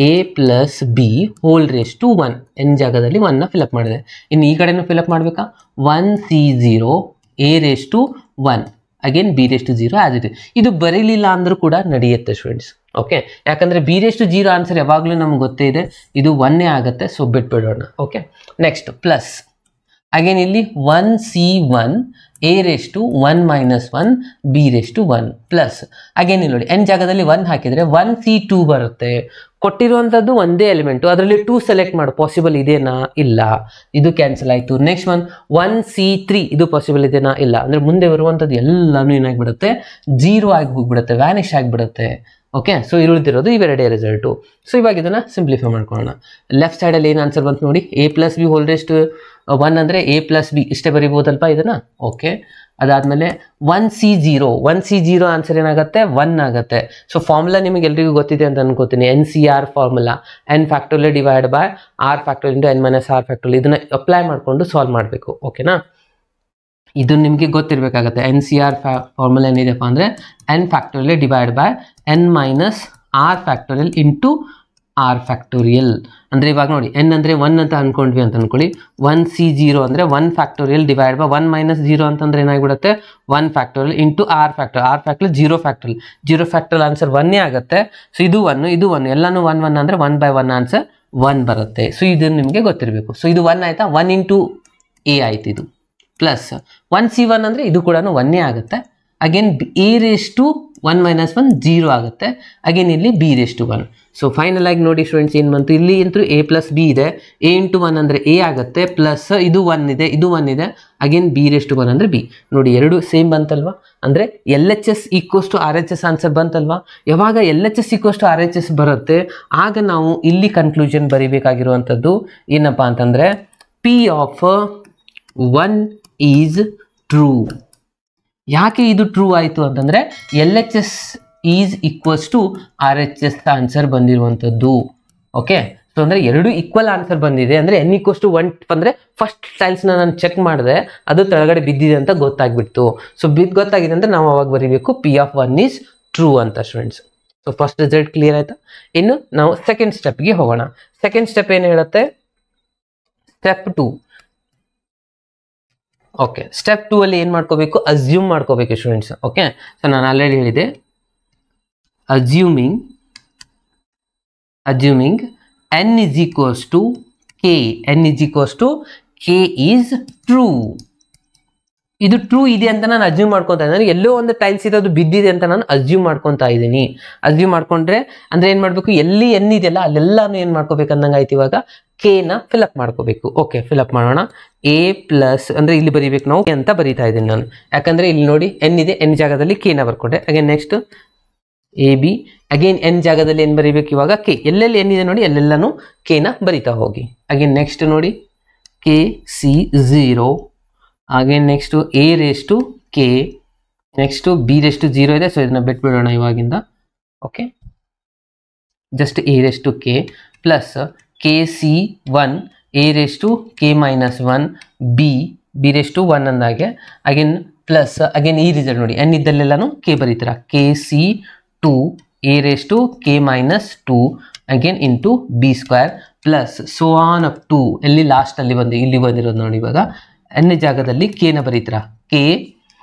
a+b(1) n ಜಾಗದಲ್ಲಿ 1 ಫಿಲಪ್ ಮಾಡಿದೆ. ಇನ್ನು ಈ ಕಡೆನೂ ಫಿಲಪ್ ಮಾಡಬೇಕಾ, 1c0 a⁻1 again b⁻0 as it is. ಇದು ಬರೀಲಿಲ್ಲ ಅಂದರೂ ಕೂಡ ನಡೆಯುತ್ತೆ ಸ್ಟೂಡೆಂಟ್ಸ್. ಓಕೆ, ಯಾಕಂದರೆ b⁻0 ಆನ್ಸರ್ ಯಾವಾಗಲೂ ನಮ್ಗೆ ಗೊತ್ತೇ ಇದೆ, ಇದು 1 ಆಗುತ್ತೆ. ಸೊ ಬಿಟ್ಬಿಡೋಣ. ಓಕೆ, ನೆಕ್ಸ್ಟ್ ಪ್ಲಸ್ ಅಗೇನ್ ಇಲ್ಲಿ 1c1 a⁻1 - 1 b⁻1 plus again ಇಲ್ಲಿ ನೋಡಿ n ಜಾಗದಲ್ಲಿ 1 ಹಾಕಿದರೆ 1c2 ಬರುತ್ತೆ. ಕೊಟ್ಟಿರುವಂಥದ್ದು ಒಂದೇ ಎಲಿಮೆಂಟು, ಅದರಲ್ಲಿ 2 ಸೆಲೆಕ್ಟ್ ಮಾಡು. ಪಾಸಿಬಲ್ ಇದೆನಾ, ಇಲ್ಲ, ಇದು ಕ್ಯಾನ್ಸಲ್ ಆಯಿತು. ನೆಕ್ಸ್ಟ್ 1c3 ಇದು ಪಾಸಿಬಲ್ ಇದೆನಾ, ಇಲ್ಲ. ಅಂದರೆ ಮುಂದೆ ಬರುವಂಥದ್ದು ಎಲ್ಲನೂ ಏನಾಗಿಬಿಡುತ್ತೆ, 0 ಆಗಿ ಹೋಗ್ಬಿಡುತ್ತೆ, ವ್ಯಾನಿಷ್ ಆಗಿಬಿಡುತ್ತೆ. ಓಕೆ, ಸೊ ಇರುಳಿದಿರೋದು ಇವೆರಡೇ ರಿಸಲ್ಟು. ಸೊ ಇವಾಗ ಇದನ್ನು ಸಿಂಪ್ಲಿಫೈ ಮಾಡ್ಕೊಳ್ಳೋಣ. ಲೆಫ್ಟ್ ಸೈಡಲ್ಲಿ ಏನು ಆನ್ಸರ್ ಬಂತು ನೋಡಿ, a+b(1) ಅಂದರೆ a+b ಇಷ್ಟೇ ಬರಿಬೋದಲ್ಪ ಇದನ್ನು. ಓಕೆ, ಅದಾದಮೇಲೆ 1c0 ಆನ್ಸರ್ ಏನಾಗುತ್ತೆ, 1 ಆಗುತ್ತೆ. ಸೊ ಫಾರ್ಮುಲಾ ನಿಮಗೆ ಎಲ್ರಿಗೂ ಗೊತ್ತಿದೆ ಅಂತ ಅನ್ಕೋತೀನಿ, NCR ಫಾರ್ಮುಲಾ, n⁴ ಇದನ್ನು ಅಪ್ಲೈ ಮಾಡಿಕೊಂಡು ಸಾಲ್ವ್ ಮಾಡಬೇಕು. ಓಕೆನಾ, ಇದು ನಿಮಗೆ ಗೊತ್ತಿರಬೇಕಾಗತ್ತೆ. NCR ಫಾರ್ಮುಲಾ ಏನಿದೆಪ್ಪ ಅಂದರೆ n⁴ n - r⁴ ಅಂದರೆ ಇವಾಗ ನೋಡಿ n ಅಂದರೆ 1 ಅಂತ ಅಂದ್ಕೊಂಡ್ವಿ ಅಂತ ಅಂದ್ಕೊಳ್ಳಿ. 1c0 ಅಂದರೆ 1⁴ / 1 - 0 ಅಂತಂದ್ರೆ ಏನಾಗಿಬಿಡುತ್ತೆ, 1⁴ r⁴ r⁴ ಆನ್ಸರ್ 1 ಆಗುತ್ತೆ. ಸೊ ಇದು 1 ಇದು 1 ಎಲ್ಲನೂ 1 1 ಅಂದರೆ 1/1 ಆನ್ಸರ್ 1 ಬರುತ್ತೆ. ಸೊ ಇದು ನಿಮಗೆ ಗೊತ್ತಿರಬೇಕು. ಸೊ ಇದು 1 ಆಯಿತಾ, 1 × a ಆಯ್ತು ಇದು. ಪ್ಲಸ್ 1c1 ಅಂದರೆ ಇದು ಕೂಡ 1 ಆಗುತ್ತೆ. ಅಗೇನ್ a⁻1 - 1 0 ಆಗುತ್ತೆ. ಅಗೇನ್ ಇಲ್ಲಿ b⁻1. ಸೊ ಫೈನಲ್ ಆಗಿ ನೋಡಿ ಸ್ಟೂಡೆಂಟ್ಸ್ ಏನು ಬಂತು, ಇಲ್ಲಿ ಅಂತೂ a+b ಇದೆ. a × 1 ಅಂದರೆ a ಆಗುತ್ತೆ. ಪ್ಲಸ್ ಇದು 1 ಇದೆ, ಇದು 1 ಇದೆ. ಅಗೇನ್ b⁻1 ಅಂದರೆ b. ನೋಡಿ ಎರಡು ಸೇಮ್ ಬಂತಲ್ವಾ. ಅಂದರೆ LHS = RHS ಆನ್ಸರ್ ಬಂತಲ್ವಾ. ಯಾವಾಗ LHS = RHS ಬರುತ್ತೆ ಆಗ ನಾವು ಇಲ್ಲಿ ಕನ್ಕ್ಲೂಷನ್ ಬರೀಬೇಕಾಗಿರುವಂಥದ್ದು ಏನಪ್ಪ ಅಂತಂದರೆ P(1) ಈಸ್ ಟ್ರೂ. ಯಾಕೆ ಇದು ಟ್ರೂ ಆಯಿತು ಅಂತಂದರೆ LHS = RHS ಆನ್ಸರ್ ಬಂದಿರುವಂಥದ್ದು. ಓಕೆ, ಸೊ ಅಂದರೆ ಎರಡು ಈಕ್ವಲ್ ಆನ್ಸರ್ ಬಂದಿದೆ. ಅಂದರೆ n = 1 ಅಂದರೆ ಫಸ್ಟ್ ಟೈಲ್ಸ್ನ ನಾನು ಚೆಕ್ ಮಾಡಿದೆ, ಅದು ಕೆಳಗಡೆ ಬಿದ್ದಿದೆ ಅಂತ ಗೊತ್ತಾಗ್ಬಿಡ್ತು. ಸೊ ಗೊತ್ತಾಗಿದೆ ಅಂದರೆ ನಾವು ಅವಾಗ ಬರೀಬೇಕು P(1) ಈಸ್ ಟ್ರೂ ಅಂತ students. So first result clear ಆಯಿತಾ. ಇನ್ನು ನಾವು ಸೆಕೆಂಡ್ ಸ್ಟೆಪ್ಗೆ ಹೋಗೋಣ. ಸೆಕೆಂಡ್ ಸ್ಟೆಪ್ ಏನು ಹೇಳುತ್ತೆ, ಸ್ಟೆಪ್ 2. ಓಕೆ, ಸ್ಟೆಪ್ 2 ಅಲ್ಲಿ ಏನು ಮಾಡ್ಕೋಬೇಕು, ಅಸ್ಯೂಮ್ ಮಾಡ್ಕೋಬೇಕು ಸ್ಟೂಡೆಂಟ್ಸ್. ಓಕೆ, ಸೊ ನಾನು ಆಲ್ರೆಡಿ ಹೇಳಿದೆ, assuming n is equals to k, n is equals to k is true. ಇದು ಟ್ರೂ ಇದೆ ಅಂತ ನಾನು ಅಸ್ಯೂಮ್ ಮಾಡ್ಕೊತಾ ಇದ್ದೀನಿ. ಎಲ್ಲೋ ಒಂದು ಟೈಲ್ಸ್ ಇರೋದು ಬಿದ್ದಿದೆ ಅಂತ ನಾನು ಅಸ್ಯೂಮ್ ಮಾಡ್ಕೊತಾ ಇದ್ದೀನಿ. ಅಸ್ಯೂಮ್ ಮಾಡ್ಕೊಂಡ್ರೆ ಅಂದ್ರೆ ಏನು ಮಾಡಬೇಕು, ಎಲ್ಲಿ ಎನ್ ಇದೆಯಲ್ಲ ಅಲ್ಲೆಲ್ಲಾನು ಏನು ಮಾಡ್ಕೋಬೇಕು ಅಂದಂಗೆ ಆಯ್ತು. ಇವಾಗ ಕೆ ನ ಫಿಲಪ್ ಮಾಡ್ಕೋಬೇಕು. ಓಕೆ, ಫಿಲಪ್ ಮಾಡೋಣ. ಎ ಪ್ಲಸ್ ಅಂದ್ರೆ ಇಲ್ಲಿ ಬರೀಬೇಕು ನಾವು ಅಂತ ಬರೀತಾ ಇದ್ದೀನಿ ನಾನು, ಯಾಕಂದ್ರೆ ಇಲ್ಲಿ ನೋಡಿ ಎನ್ ಇದೆ, ಎನ್ ಜಾಗದಲ್ಲಿ ಕೆ ನ ಬರ್ಕೊಂಡೆ. Again next A B, again N ಜಾಗದಲ್ಲಿ ಏನು ಬರೀಬೇಕು ಇವಾಗ ಕೆ, ಎಲ್ಲೆಲ್ಲಿ ಎನ್ ಇದೆ ನೋಡಿ ಅಲ್ಲೆಲ್ಲಾನು ಕೆ ನ ಬರಿತಾ ಹೋಗಿ. ಅಗೇನ್ ನೆಕ್ಸ್ಟ್ ನೋಡಿ K C 0, again next A raise to K, next B raise to 0 ಇದೆ, ಸೊ ಇದನ್ನ ಬಿಟ್ಬಿಡೋಣ ಇವಾಗಿಂದ. Okay, just A raise to K plus K C 1, A raise to K minus 1, B raise to 1 ಅಂದಾಗೆ. Again plus again ಈ result ನೋಡಿ, N ಇದ್ದಲ್ಲೆಲ್ಲಾನು K ಬರೀತೀರ, K C 2, A raise to K minus 2 again into B square plus so on up to ಎಲ್ಲಿ last ಅಲ್ಲಿ ಬಂದು ಇಲ್ಲಿ ಬಂದಿರೋದು ನೋಡಿ. ಇವಾಗ ಎನ್ ಜಾಗದಲ್ಲಿ ಕೆ ನ ಬರೀತೀರ, ಕೆ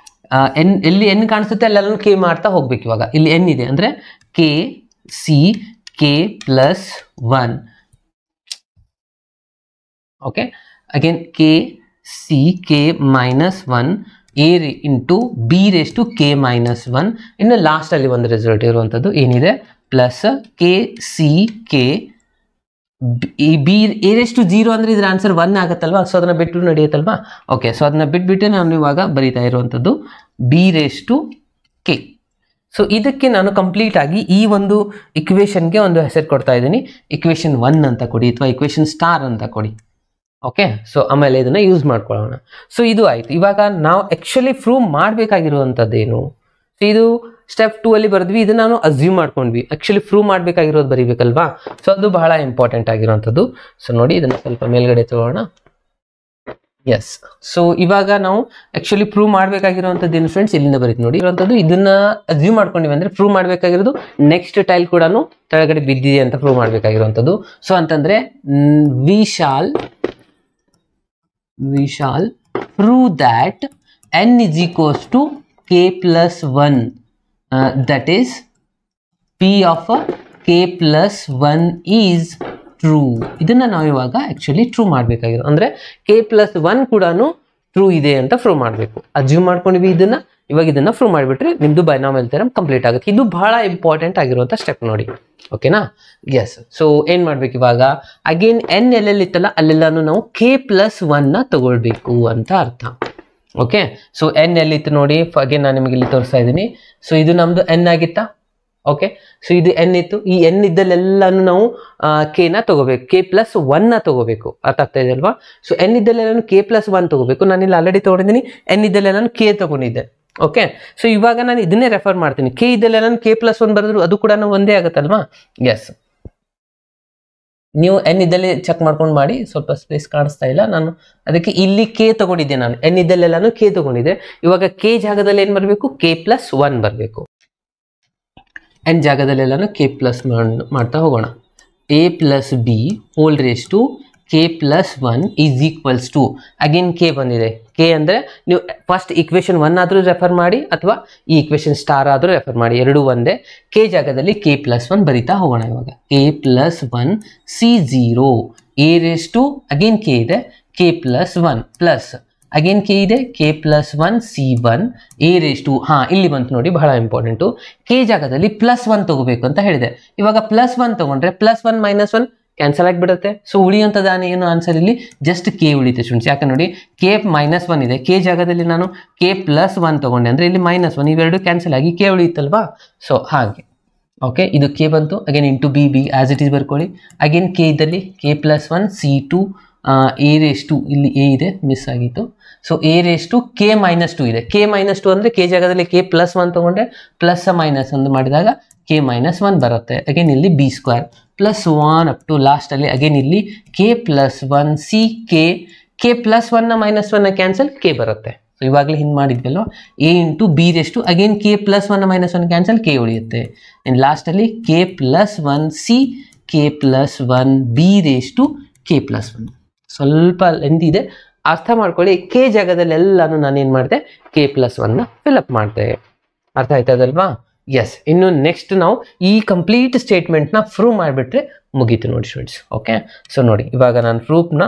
ಎನ್ ಎಲ್ಲಿ ಎನ್ ಕಾಣಿಸುತ್ತೆ ಅಲ್ಲೆಲ್ಲ ಕೆ ಮಾಡ್ತಾ ಹೋಗ್ಬೇಕು. ಇವಾಗ ಇಲ್ಲಿ ಎನ್ ಇದೆ ಅಂದ್ರೆ k C K plus 1. Okay, again k C K minus 1 a into B raise to K minus 1. ಇನ್ನು ಲಾಸ್ಟ್ ಅಲ್ಲಿ ಒಂದು ರಿಸಲ್ಟ್ ಇರುವಂಥದ್ದು ಏನಿದೆ, plus K C K b a raise to 0 ಅಂದ್ರೆ ಇದ್ರ ಆನ್ಸರ್ 1 ಆಗುತ್ತಲ್ವಾ, ಸೊ ಅದನ್ನ ಬಿಟ್ಟು ನಡೆಯುತ್ತಲ್ವಾ. ಓಕೆ, ಸೊ ಅದನ್ನ ಬಿಟ್ಬಿಟ್ಟು ನಾನು ಇವಾಗ ಬರೀತಾ ಇರುವಂಥದ್ದು b raise to k. So ಇದಕ್ಕೆ ನಾನು ಕಂಪ್ಲೀಟ್ ಆಗಿ ಈ ಒಂದು ಇಕ್ವೇಶನ್ಗೆ ಒಂದು ಹೆಸರು ಕೊಡ್ತಾ ಇದ್ದೀನಿ, ಇಕ್ವೇಶನ್ 1 ಅಂತ ಕೊಡಿ ಅಥವಾ ಇಕ್ವೇಶನ್ ಸ್ಟಾರ್ ಅಂತ ಕೊಡಿ. ಓಕೆ, ಸೊ ಆಮೇಲೆ ಇದನ್ನ ಯೂಸ್ ಮಾಡ್ಕೊಳ್ಳೋಣ. ಸೊ ಇದು ಆಯ್ತು. ಇವಾಗ ನಾವು ಆಕ್ಚುಲಿ ಪ್ರೂವ್ ಮಾಡಬೇಕಾಗಿರುವಂಥದ್ದೇನು, ಸೊ ಇದು ಸ್ಟೆಪ್ 2 ಅಲ್ಲಿ ಬರೆದ್ವಿ, ಇದನ್ನ ನಾನು ಅಸ್ಯೂಮ್ ಮಾಡ್ಕೊಂಡ್ವಿ. ಆಕ್ಚುಲಿ ಪ್ರೂವ್ ಮಾಡಬೇಕಾಗಿರೋದು ಬರೀಬೇಕಲ್ವಾ, ಸೊ ಅದು ಬಹಳ ಇಂಪಾರ್ಟೆಂಟ್ ಆಗಿರುವಂಥದ್ದು. ಸೊ ನೋಡಿ ಇದನ್ನ ಸ್ವಲ್ಪ ಮೇಲ್ಗಡೆ ತಗೊಳ್ಳೋಣ. ಎಸ್, ಸೊ ಇವಾಗ ನಾವು ಆಕ್ಚುಲಿ ಪ್ರೂವ್ ಮಾಡಬೇಕಾಗಿರುವಂಥದ್ದು ಏನು ಫ್ರೆಂಡ್ಸ್, ಇಲ್ಲಿಂದ ಬರೀತೀವಿ ನೋಡಿ ಇರುವಂಥದ್ದು. ಇದನ್ನ ಅಸ್ಯೂಮ್ ಮಾಡ್ಕೊಂಡಿವಿ ಅಂದ್ರೆ ಪ್ರೂವ್ ಮಾಡಬೇಕಾಗಿರೋದು ನೆಕ್ಸ್ಟ್ ಟೈಲ್ ಕೂಡ ಕೆಳಗಡೆ ಬಿದ್ದಿದೆ ಅಂತ ಪ್ರೂವ್ ಮಾಡಬೇಕಾಗಿರುವಂಥದ್ದು. ಸೊ ಅಂತಂದ್ರೆ V shall prove that n is equals to k plus 1, that is p of k plus 1 is true. ಇದನ್ನ ನಾವು ಇವಾಗ ಆಕ್ಚುಲಿ ಟ್ರೂ ಮಾಡಬೇಕಾಗಿರೋ ಅಂದ್ರೆ k plus 1 ಕೂಡ ಟ್ರೂ ಇದೆ ಅಂತ ಪ್ರೂವ್ ಮಾಡಬೇಕು. ಅಸ್ಯೂಮ್ ಮಾಡ್ಕೊಂಡಿವಿ ಇದನ್ನ, ಇವಾಗ ಇದನ್ನ ಪ್ರೂವ್ ಮಾಡಿಬಿಟ್ರೆ ನಿಮ್ದು ಬೈನಾಮಿಯಲ್ ಥಿಯರಮ್ ಕಂಪ್ಲೀಟ್ ಆಗುತ್ತೆ. ಇದು ಬಹಳ ಇಂಪಾರ್ಟೆಂಟ್ ಆಗಿರುವಂಥ ಸ್ಟೆಪ್ ನೋಡಿ. ಓಕೆನಾ, ಎಸ್. ಸೊ ಏನ್ ಮಾಡ್ಬೇಕು ಇವಾಗ, ಅಗೇನ್ ಎನ್ ಎಲ್ಲೆಲ್ಲಿ ಇತ್ತಲ್ಲ ಅಲ್ಲೆಲ್ಲಾನು ನಾವು ಕೆ ಪ್ಲಸ್ 1 ನ ತಗೊಳ್ಬೇಕು ಅಂತ ಅರ್ಥ. ಓಕೆ, ಸೊ ಎನ್ ಎಲ್ಲಿತ್ತು ನೋಡಿ, ಅಗೇನ್ ನಾನು ನಿಮಗೆ ಇಲ್ಲಿ ತೋರಿಸ್ತಾ ಇದ್ದೀನಿ. ಸೊ ಇದು ನಮ್ದು ಎನ್ ಆಗಿತ್ತಾ. ಓಕೆ, ಸೊ ಇದು ಎನ್ ಇತ್ತು, ಈ ಎನ್ ಇದ್ದಲ್ಲೆಲ್ಲಾನು ನಾವು ಕೆ ನ ತಗೋಬೇಕು, ಕೆ ಪ್ಲಸ್ 1 ನ ತಗೋಬೇಕು. ಅರ್ಥ ಆಗ್ತಾ ಇದೆ ಅಲ್ವಾ. ಸೊ ಎನ್ ಇದ್ದಲ್ಲೆಲ್ಲಾನು ಕೆ ಪ್ಲಸ್ 1 ತಗೋಬೇಕು. ನಾನು ಇಲ್ಲಿ ಆಲ್ರೆಡಿ ತಗೊಂಡಿದ್ದೀನಿ, ಎನ್ ಇದ್ದಲ್ಲೆಲ್ಲಾನು ಕೆ ತಗೊಂಡಿದ್ದೆ. ಓಕೆ, ಸೊ ಇವಾಗ ನಾನು ಇದನ್ನೇ ರೆಫರ್ ಮಾಡ್ತೀನಿ. ಕೆ ಇದ್ದಲ್ಲ ನಾನು ಕೆ ಪ್ಲಸ್ 1 ಬರೆದ್ರು ಅದು ಕೂಡ ಒಂದೇ ಆಗುತ್ತಲ್ವಾ. ಎಸ್, ನೀವು ಎನ್ ಇದ್ದಲ್ಲಿ ಚೆಕ್ ಮಾಡ್ಕೊಂಡು ಮಾಡಿ. ಸ್ವಲ್ಪ ಸ್ಪೇಸ್ ಕಾಣಿಸ್ತಾ ಇಲ್ಲ, ನಾನು ಅದಕ್ಕೆ ಇಲ್ಲಿ ಕೆ ತಗೊಂಡಿದ್ದೆ. ನಾನು ಎನ್ ಇದ್ದಲ್ಲೆಲ್ಲಾನು ಕೆ ತಗೊಂಡಿದ್ದೆ. ಇವಾಗ ಕೆ ಜಾಗದಲ್ಲಿ ಏನ್ ಬರಬೇಕು, ಕೆ ಪ್ಲಸ್ 1 ಬರಬೇಕು. ಎನ್ ಜಾಗದಲ್ಲೆಲ್ಲಾನು ಕೆ ಪ್ಲಸ್ ಮಾಡ್ತಾ ಹೋಗೋಣ. A plus b whole raise to K plus 1 is equals to, again k ಬಂದಿದೆ. ಕೆ ಅಂದರೆ ನೀವು ಫಸ್ಟ್ ಇಕ್ವೇಶನ್ 1 ಆದರೂ ರೆಫರ್ ಮಾಡಿ ಅಥವಾ ಈ ಇಕ್ವೇಶನ್ ಸ್ಟಾರ್ ಆದರೂ ರೆಫರ್ ಮಾಡಿ, ಎರಡೂ ಒಂದೇ. ಕೆ ಜಾಗದಲ್ಲಿ ಕೆ ಪ್ಲಸ್ 1 ಬರಿತಾ ಹೋಗೋಣ. ಇವಾಗ K plus 1 C 0 A raise to again K ಇದೆ K plus 1 plus again K ಇದೆ K plus 1 C 1 A raise to. ಇಲ್ಲಿ ಬಂತು ನೋಡಿ, ಬಹಳ ಇಂಪಾರ್ಟೆಂಟು. ಕೆ ಜಾಗದಲ್ಲಿ ಪ್ಲಸ್ 1 ತಗೋಬೇಕು ಅಂತ ಹೇಳಿದೆ. ಇವಾಗ ಪ್ಲಸ್ 1 ತಗೊಂಡ್ರೆ ಪ್ಲಸ್ 1 ಮೈನಸ್ 1 ಕ್ಯಾನ್ಸಲ್ ಆಗಿಬಿಡುತ್ತೆ. ಸೊ ಉಳಿಯುವಂಥದ್ದು ಏನು ಆನ್ಸರ್ ಇಲ್ಲಿ ಜಸ್ಟ್ ಕೆ ಉಳಿತೆ ಸ್ಟೂಡೆಂಟ್ಸ್. ಯಾಕೆ ನೋಡಿ, ಕೆ ಮೈನಸ್ 1 ಇದೆ, ಕೆ ಜಾಗದಲ್ಲಿ ನಾನು ಕೆ ಪ್ಲಸ್ 1 ತಗೊಂಡೆ ಅಂದರೆ ಇಲ್ಲಿ ಮೈನಸ್ 1, ಇವೆರಡು ಕ್ಯಾನ್ಸಲ್ ಆಗಿ ಕೆ ಉಳಿಯುತ್ತಲ್ವಾ. ಸೊ ಹಾಗೆ ಓಕೆ, ಇದು ಕೆ ಬಂತು. Again into b as it is ಬರ್ಕೊಳ್ಳಿ. ಅಗೇನ್ ಕೆ ಇದ್ದಲ್ಲಿ k plus 1 c 2 A raise to, ಇಲ್ಲಿ ಎ ಇದೆ ಮಿಸ್ ಆಗಿತ್ತು. So a raise to K minus 2 ಇದೆ. ಕೆ ಮೈನಸ್ 2 ಅಂದರೆ ಕೆ ಜಾಗದಲ್ಲಿ ಕೆ ಪ್ಲಸ್ 1 ತಗೊಂಡ್ರೆ ಪ್ಲಸ್ ಮೈನಸ್ 1 ಮಾಡಿದಾಗ ಕೆ ಮೈನಸ್ 1 ಬರುತ್ತೆ. ಅಗೇನ್ ಇಲ್ಲಿ B square plus 1 up to ಲಾಸ್ಟಲ್ಲಿ ಅಗೇನ್ ಇಲ್ಲಿ K plus 1 C K plus 1 minus 1 cancel, K ಬರುತ್ತೆ. ಸೊ ಇವಾಗಲೇ ಹಿಂಗೆ ಮಾಡಿದ್ವಲ್ವ, A into B raise to again K plus 1 minus 1 cancel, K ಉಳಿಯುತ್ತೆ. ಇನ್ನು ಲಾಸ್ಟಲ್ಲಿ K plus 1 C K plus 1 B raise to K plus 1. ಸ್ವಲ್ಪ length ಇದೆ, ಅರ್ಥ ಮಾಡ್ಕೊಳ್ಳಿ. ಕೆ ಜಾಗದಲ್ಲಿ ಎಲ್ಲಾನು ನಾನು ಏನು ಮಾಡಿದೆ, k+1 ಫಿಲಪ್ ಮಾಡಿದೆ. ಅರ್ಥ ಆಯ್ತದಲ್ವಾ? ಎಸ್. ಇನ್ನು ನೆಕ್ಸ್ಟ್ ನಾವು ಈ ಕಂಪ್ಲೀಟ್ ಸ್ಟೇಟ್ಮೆಂಟ್ನ ಪ್ರೂವ್ ಮಾಡಿಬಿಟ್ರೆ ಮುಗೀತು ನೋಡಿ ಸ್ಟೂಡೆಂಟ್ಸ್. ಓಕೆ, ಸೊ ನೋಡಿ ಇವಾಗ ನಾನು ಪ್ರೂಫ್ನ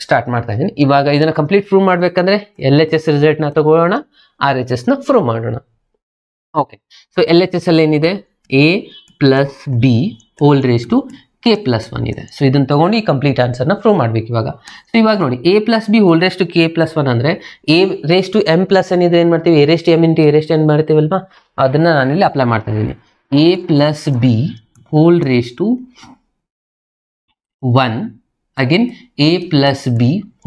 ಸ್ಟಾರ್ಟ್ ಮಾಡ್ತಾ ಇದ್ದೀನಿ. ಇವಾಗ ಇದನ್ನು ಕಂಪ್ಲೀಟ್ ಪ್ರೂವ್ ಮಾಡಬೇಕಂದ್ರೆ LHS ರಿಸಲ್ಟ್ನ ತಗೊಳ್ಳೋಣ, RHSನ ಪ್ರೂವ್ ಮಾಡೋಣ. ಓಕೆ, ಸೊ LHS ಅಲ್ಲಿ ಏನಿದೆ, a+b ⁻ k+1 ಇದೆ. ಸೊ ಇದನ್ನು ತಗೊಂಡು ಈ ಕಂಪ್ಲೀಟ್ ಆನ್ಸರ್ನ ಪ್ರೂವ್ ಮಾಡ್ಬೇಕು ಇವಾಗ. ಸೊ ಇವಾಗ ನೋಡಿ a+b ⁻ k+1 ಅಂದರೆ a⁻m+n ಇದೆ, ಏನು ಮಾಡ್ತೀವಿ, a⁻m × a⁻n ಮಾಡ್ತೀವಲ್ವಾ, ಅದನ್ನು ನಾನಿಲ್ಲಿ ಅಪ್ಲೈ ಮಾಡ್ತಾ ಇದ್ದೀನಿ. a+b ⁻1 ಅಗೇನ್ a+b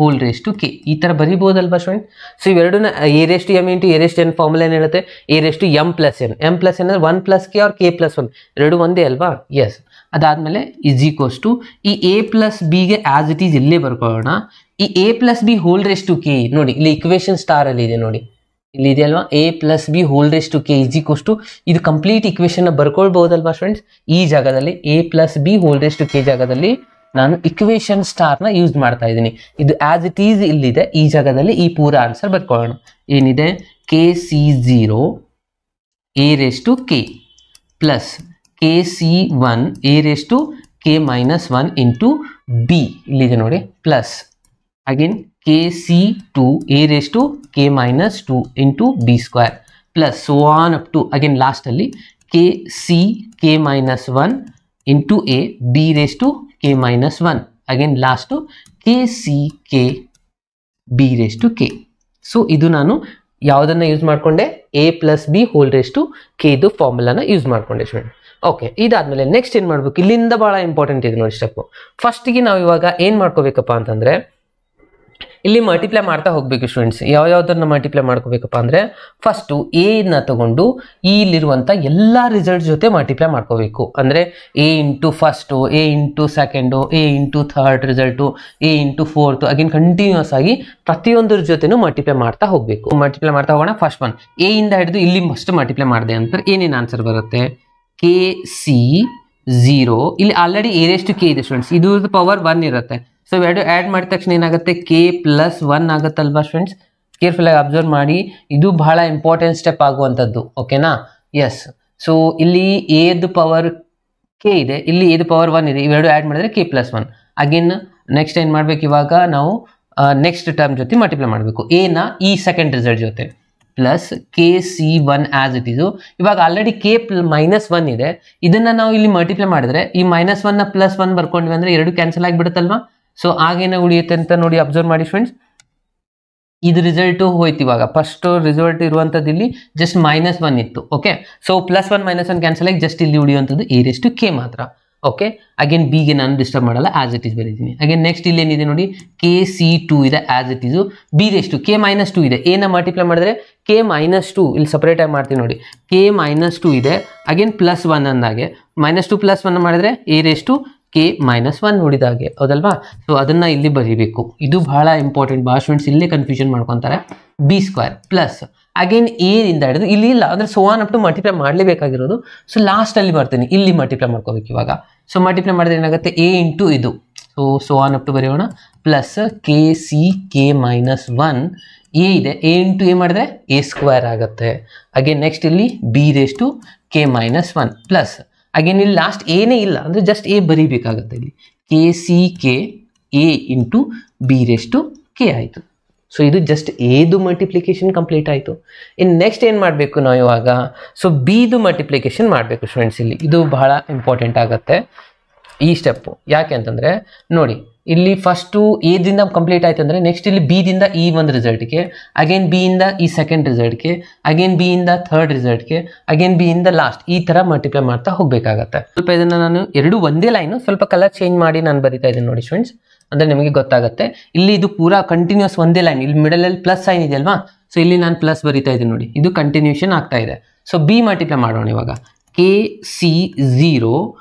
⁻k ಈ ಥರ ಬರೀಬೋದಲ್ವಾ ಸ್ಟೂಡೆಂಟ್? ಸೊ ಇವೆರಡನ್ನ a⁻m × a⁻n ಫಾರ್ಮುಲಾ ಏನು ಹೇಳುತ್ತೆ, a⁻m+n ಅಂದರೆ 1+k ಆರ್ k+1 ಎರಡು ಒಂದೇ ಅಲ್ವಾ? ಎಸ್. ಅದಾದಮೇಲೆ = ಈ a+bಗೆ ಆಸ್ ಇಟ್ ಈಸ್ ಇಲ್ಲೇ ಬರ್ಕೊಳ್ಳೋಣ. ಈ a+b ⁻k ನೋಡಿ ಇಲ್ಲಿ ಇಕ್ವೇಷನ್ ಸ್ಟಾರಲ್ಲಿ ಇದೆ ನೋಡಿ, ಇಲ್ಲಿ ಇದೆ ಅಲ್ವಾ, a+b ⁻k ಇದು ಕಂಪ್ಲೀಟ್ ಇಕ್ವೇಷನ್ನ ಬರ್ಕೊಳ್ಬಹುದಲ್ವಾ ಸ್ಟೂಡೆಂಟ್ಸ್? ಈ ಜಾಗದಲ್ಲಿ a+b ⁻k ಜಾಗದಲ್ಲಿ ನಾನು ಇಕ್ವೇಷನ್ ಸ್ಟಾರ್ನ ಯೂಸ್ ಮಾಡ್ತಾ ಇದ್ದೀನಿ. ಇದು ಆಸ್ ಇಟ್ ಈಸ್ ಇಲ್ಲಿದೆ, ಈ ಜಾಗದಲ್ಲಿ ಈ ಪೂರ ಆನ್ಸರ್ ಬರ್ಕೊಳ್ಳೋಣ. ಏನಿದೆ, kc0 a⁻k plus kc1 a⁻k−1 into b ಇಲ್ಲಿದೆ ನೋಡಿ, plus again kc2 a⁻k−2 into b² plus so on up to again ಲಾಸ್ಟಲ್ಲಿ kck−1 into a b⁻k−1 again last kck b⁻k. So ಇದು ನಾನು ಯಾವುದನ್ನು ಯೂಸ್ ಮಾಡಿಕೊಂಡೆ, a+b ⁻k ಇದು ಫಾರ್ಮುಲಾನ use ಮಾಡಿಕೊಂಡೆ ಸ್ಟೂಡೆಂಟ್. ಓಕೆ, ಇದಾದಮೇಲೆ ನೆಕ್ಸ್ಟ್ ಏನು ಮಾಡಬೇಕು, ಇಲ್ಲಿಂದ ಭಾಳ ಇಂಪಾರ್ಟೆಂಟ್ ಇದೆ ನೋಡಿ ಸ್ಟೆಪ್ಪು. ಫಸ್ಟಿಗೆ ನಾವು ಇವಾಗ ಏನು ಮಾಡ್ಕೋಬೇಕಪ್ಪ ಅಂತಂದರೆ, ಇಲ್ಲಿ ಮಲ್ಟಿಪ್ಲೈ ಮಾಡ್ತಾ ಹೋಗಬೇಕು ಸ್ಟೂಡೆಂಟ್ಸ್. ಯಾವ್ಯಾವುದನ್ನು ಮಲ್ಟಿಪ್ಲೈ ಮಾಡ್ಕೋಬೇಕಪ್ಪ ಅಂದರೆ, ಫಸ್ಟು ಎನ ತಗೊಂಡು ಇಲ್ಲಿರುವಂಥ ಎಲ್ಲ ರಿಸಲ್ಟ್ ಜೊತೆ ಮಲ್ಟಿಪ್ಲೈ ಮಾಡ್ಕೋಬೇಕು. ಅಂದರೆ a into first, a into second, a into third result, a into fourth, again continues ಆಗಿ ಪ್ರತಿಯೊಂದರ ಜೊತೆನೂ ಮಲ್ಟಿಪ್ಲೈ ಮಾಡ್ತಾ ಹೋಗಬೇಕು. ಮಲ್ಟಿಪ್ಲೈ ಮಾಡ್ತಾ ಹೋಗೋಣ. ಫಸ್ಟ್ ಒನ್ a ಇಂದ ಹಿಡಿದು ಇಲ್ಲಿ ಫಸ್ಟ್ ಮಲ್ಟಿಪ್ಲೈ ಮಾಡಿದೆ ಅಂತ ಏನೇನು ಆನ್ಸರ್ ಬರುತ್ತೆ, kc0 ಇಲ್ಲಿ ಆಲ್ರೆಡಿ a⁻k ಇದೆ ಸ್ಟೂಡೆಂಟ್ಸ್, ಇದು ಪವರ್ 1 ಇರುತ್ತೆ. ಸೊ ಇವೆರಡು ಆ್ಯಡ್ ಮಾಡಿದ ತಕ್ಷಣ ಏನಾಗುತ್ತೆ, k+1 ಆಗುತ್ತಲ್ವಾ ಸ್ಟೂಡೆಂಟ್ಸ್? ಕೇರ್ಫುಲ್ ಆಗಿ ಅಬ್ಸರ್ವ್ ಮಾಡಿ, ಇದು ಬಹಳ ಇಂಪಾರ್ಟೆಂಟ್ ಸ್ಟೆಪ್ ಆಗುವಂಥದ್ದು. ಓಕೆನಾ? ಎಸ್. ಸೊ ಇಲ್ಲಿ ಎದು ಪವರ್ k ಇದೆ, ಇಲ್ಲಿ ಎದು ಪವರ್ 1 ಇದೆ, ಇವೆರಡು ಆ್ಯಡ್ ಮಾಡಿದ್ರೆ k+1. ಅಗೇನ್ ನೆಕ್ಸ್ಟ್ ಏನು ಮಾಡಬೇಕು, ಇವಾಗ ನಾವು ನೆಕ್ಸ್ಟ್ ಟರ್ಮ್ ಜೊತೆ ಮಲ್ಟಿಪ್ಲೈ ಮಾಡಬೇಕು, ಎನ ಈ ಸೆಕೆಂಡ್ ರಿಸಲ್ಟ್ ಜೊತೆ ಪ್ಲಸ್ kc1 ಆಸ್ ಇಟ್ ಈಸು. ಇವಾಗ ಆಲ್ರೆಡಿ k−1 ಇದೆ, ಇದನ್ನು ನಾವು ಇಲ್ಲಿ ಮಲ್ಟಿಪ್ಲೈ ಮಾಡಿದ್ರೆ ಈ -1ನ +1 ಬರ್ಕೊಂಡ್ವಿ ಅಂದರೆ ಎರಡು ಕ್ಯಾನ್ಸಲ್ ಆಗಿಬಿಡುತ್ತಲ್ವಾ? ಸೊ ಆಗೇನೆ ಉಳಿಯುತ್ತೆ ಅಂತ ನೋಡಿ, ಅಬ್ಸರ್ವ್ ಮಾಡಿ ಫ್ರೆಂಡ್ಸ್. ಇದು ರಿಸಲ್ಟು ಹೋಯ್ತು. ಇವಾಗ ಫಸ್ಟ್ ರಿಸಲ್ಟ್ ಇರುವಂಥದ್ದು ಇಲ್ಲಿ ಜಸ್ಟ್ -1 ಇತ್ತು. ಓಕೆ, ಸೊ +1 -1 ಕ್ಯಾನ್ಸಲ್ ಆಗಿ ಜಸ್ಟ್ ಇಲ್ಲಿ ಉಳಿಯುವಂಥದ್ದು a⁻k ಮಾತ್ರ. ಓಕೆ, ಅಗೇನ್ ಬಿಗೆ ನಾನು ಡಿಸ್ಟರ್ಬ್ ಮಾಡಲ್ಲ, ಆಸ್ ಇಟ್ ಈಸ್ ಬರೀತೀನಿ. ಅಗೇನ್ ನೆಕ್ಸ್ಟ್ ಇಲ್ಲಿ ಏನಿದೆ ನೋಡಿ, kc2 ಇದೆ ಆಸ್ ಇಟ್ ಈಸು, b⁻k−2 ಇದೆ, ಎನ ಮಲ್ಟಿಪ್ಲೈ ಮಾಡಿದ್ರೆ k−2 ಇಲ್ಲಿ ಸಪ್ರೇಟ್ ಆಗಿ ಮಾಡ್ತೀನಿ ನೋಡಿ, k−2 ಇದೆ, ಅಗೇನ್ +1 ಅಂದಾಗೆ -2 +1 ಮಾಡಿದ್ರೆ a⁻k−1 ಉಳಿದ ಹಾಗೆ, ಹೌದಲ್ವಾ? ಸೊ ಅದನ್ನು ಇಲ್ಲಿ ಬರೀಬೇಕು. ಇದು ಬಹಳ ಇಂಪಾರ್ಟೆಂಟ್, ಭಾಳ ಸ್ಟೂಡೆಂಟ್ಸ್ ಇಲ್ಲೇ ಕನ್ಫ್ಯೂಷನ್ ಮಾಡ್ಕೊತಾರೆ. b² ಪ್ಲಸ್ ಅಗೇನ್ ಎದಿಂದ ಹಿಡಿದು ಇಲ್ಲಿ ಇಲ್ಲ ಅಂದರೆ so on up to multiply ಮಾಡಲೇಬೇಕಾಗಿರೋದು. ಸೊ ಲಾಸ್ಟಲ್ಲಿ ಬರ್ತೀನಿ, ಇಲ್ಲಿ ಮಲ್ಟಿಪ್ಲೈ ಮಾಡ್ಕೋಬೇಕು ಇವಾಗ. ಸೊ ಮಲ್ಟಿಪ್ಲೈ ಮಾಡಿದ್ರೆ ಏನಾಗುತ್ತೆ, a ಇಂಟು ಇದು, ಸೋ ಆನ್ ಅಪ್ ಟು ಬರೆಯೋಣ, ಪ್ಲಸ್ kck−1 ಎ ಇದೆ, a ಇಂಟು ಎ ಮಾಡಿದ್ರೆ a² ಆಗುತ್ತೆ. ಅಗೇನ್ ನೆಕ್ಸ್ಟ್ ಇಲ್ಲಿ b⁻k−1 ಪ್ಲಸ್ ಅಗೇನ್ ಇಲ್ಲಿ ಲಾಸ್ಟ್ ಏನೇ ಇಲ್ಲ ಅಂದರೆ ಜಸ್ಟ್ ಎ ಬರೀಬೇಕಾಗುತ್ತೆ. ಇಲ್ಲಿ kck a ಇಂಟು b⁻k ಆಯಿತು. ಸೊ ಇದು ಜಸ್ಟ್ ಎದು ಮಲ್ಟಿಪ್ಲಿಕೇಶನ್ ಕಂಪ್ಲೀಟ್ ಆಯಿತು. ಇನ್ನು ನೆಕ್ಸ್ಟ್ ಏನು ಮಾಡಬೇಕು ನಾವು ಇವಾಗ, ಸೊ ಬಿದು ಮಲ್ಟಿಪ್ಲಿಕೇಶನ್ ಮಾಡಬೇಕು ಸ್ಟೂಡೆಂಟ್ಸ್. ಇಲ್ಲಿ ಇದು ಬಹಳ ಇಂಪಾರ್ಟೆಂಟ್ ಆಗುತ್ತೆ ಈ ಸ್ಟೆಪ್ಪು. ಯಾಕೆ ಅಂತಂದರೆ ನೋಡಿ, ಇಲ್ಲಿ ಫಸ್ಟು ಎದಿಂದ ಕಂಪ್ಲೀಟ್ ಆಯ್ತು ಅಂದರೆ ನೆಕ್ಸ್ಟ್ ಇಲ್ಲಿ ಬಿದಿಂದ ಈ ಒಂದು ರಿಸಲ್ಟ್ಗೆ, ಅಗೇನ್ ಬಿಯಿಂದ ಈ ಸೆಕೆಂಡ್ ರಿಸಲ್ಟ್ಗೆ, ಅಗೇನ್ ಬಿಯಿಂದ ಥರ್ಡ್ ರಿಸಲ್ಟ್ಗೆ, ಅಗೇನ್ ಬಿಯಿಂದ ಲಾಸ್ಟ್, ಈ ಥರ ಮಲ್ಟಿಪ್ಲೈ ಮಾಡ್ತಾ ಹೋಗಬೇಕಾಗತ್ತೆ. ಸ್ವಲ್ಪ ಇದನ್ನು ನಾನು ಎರಡು ಒಂದೇ ಲೈನು ಸ್ವಲ್ಪ ಕಲರ್ ಚೇಂಜ್ ಮಾಡಿ ನಾನು ಬರಿತಾ ಇದ್ದೀನಿ ನೋಡಿ ಸ್ಟೂಡೆಂಟ್ಸ್, ಅಂದರೆ ನಿಮಗೆ ಗೊತ್ತಾಗುತ್ತೆ. ಇಲ್ಲಿ ಇದು ಪೂರಾ ಕಂಟಿನ್ಯೂಸ್ ಒಂದೇ ಲೈನ್, ಇಲ್ಲಿ ಮಿಡಲಲ್ಲಿ ಪ್ಲಸ್ ಸೈನ್ ಇದೆಯಲ್ವಾ, ಸೊ ಇಲ್ಲಿ ನಾನು ಪ್ಲಸ್ ಬರಿತಾ ಇದ್ದೀನಿ ನೋಡಿ, ಇದು ಕಂಟಿನ್ಯೂಷನ್ ಆಗ್ತಾ ಇದೆ. ಸೊ ಬಿ ಮಲ್ಟಿಪ್ಲೈ ಮಾಡೋಣ ಇವಾಗ, kc0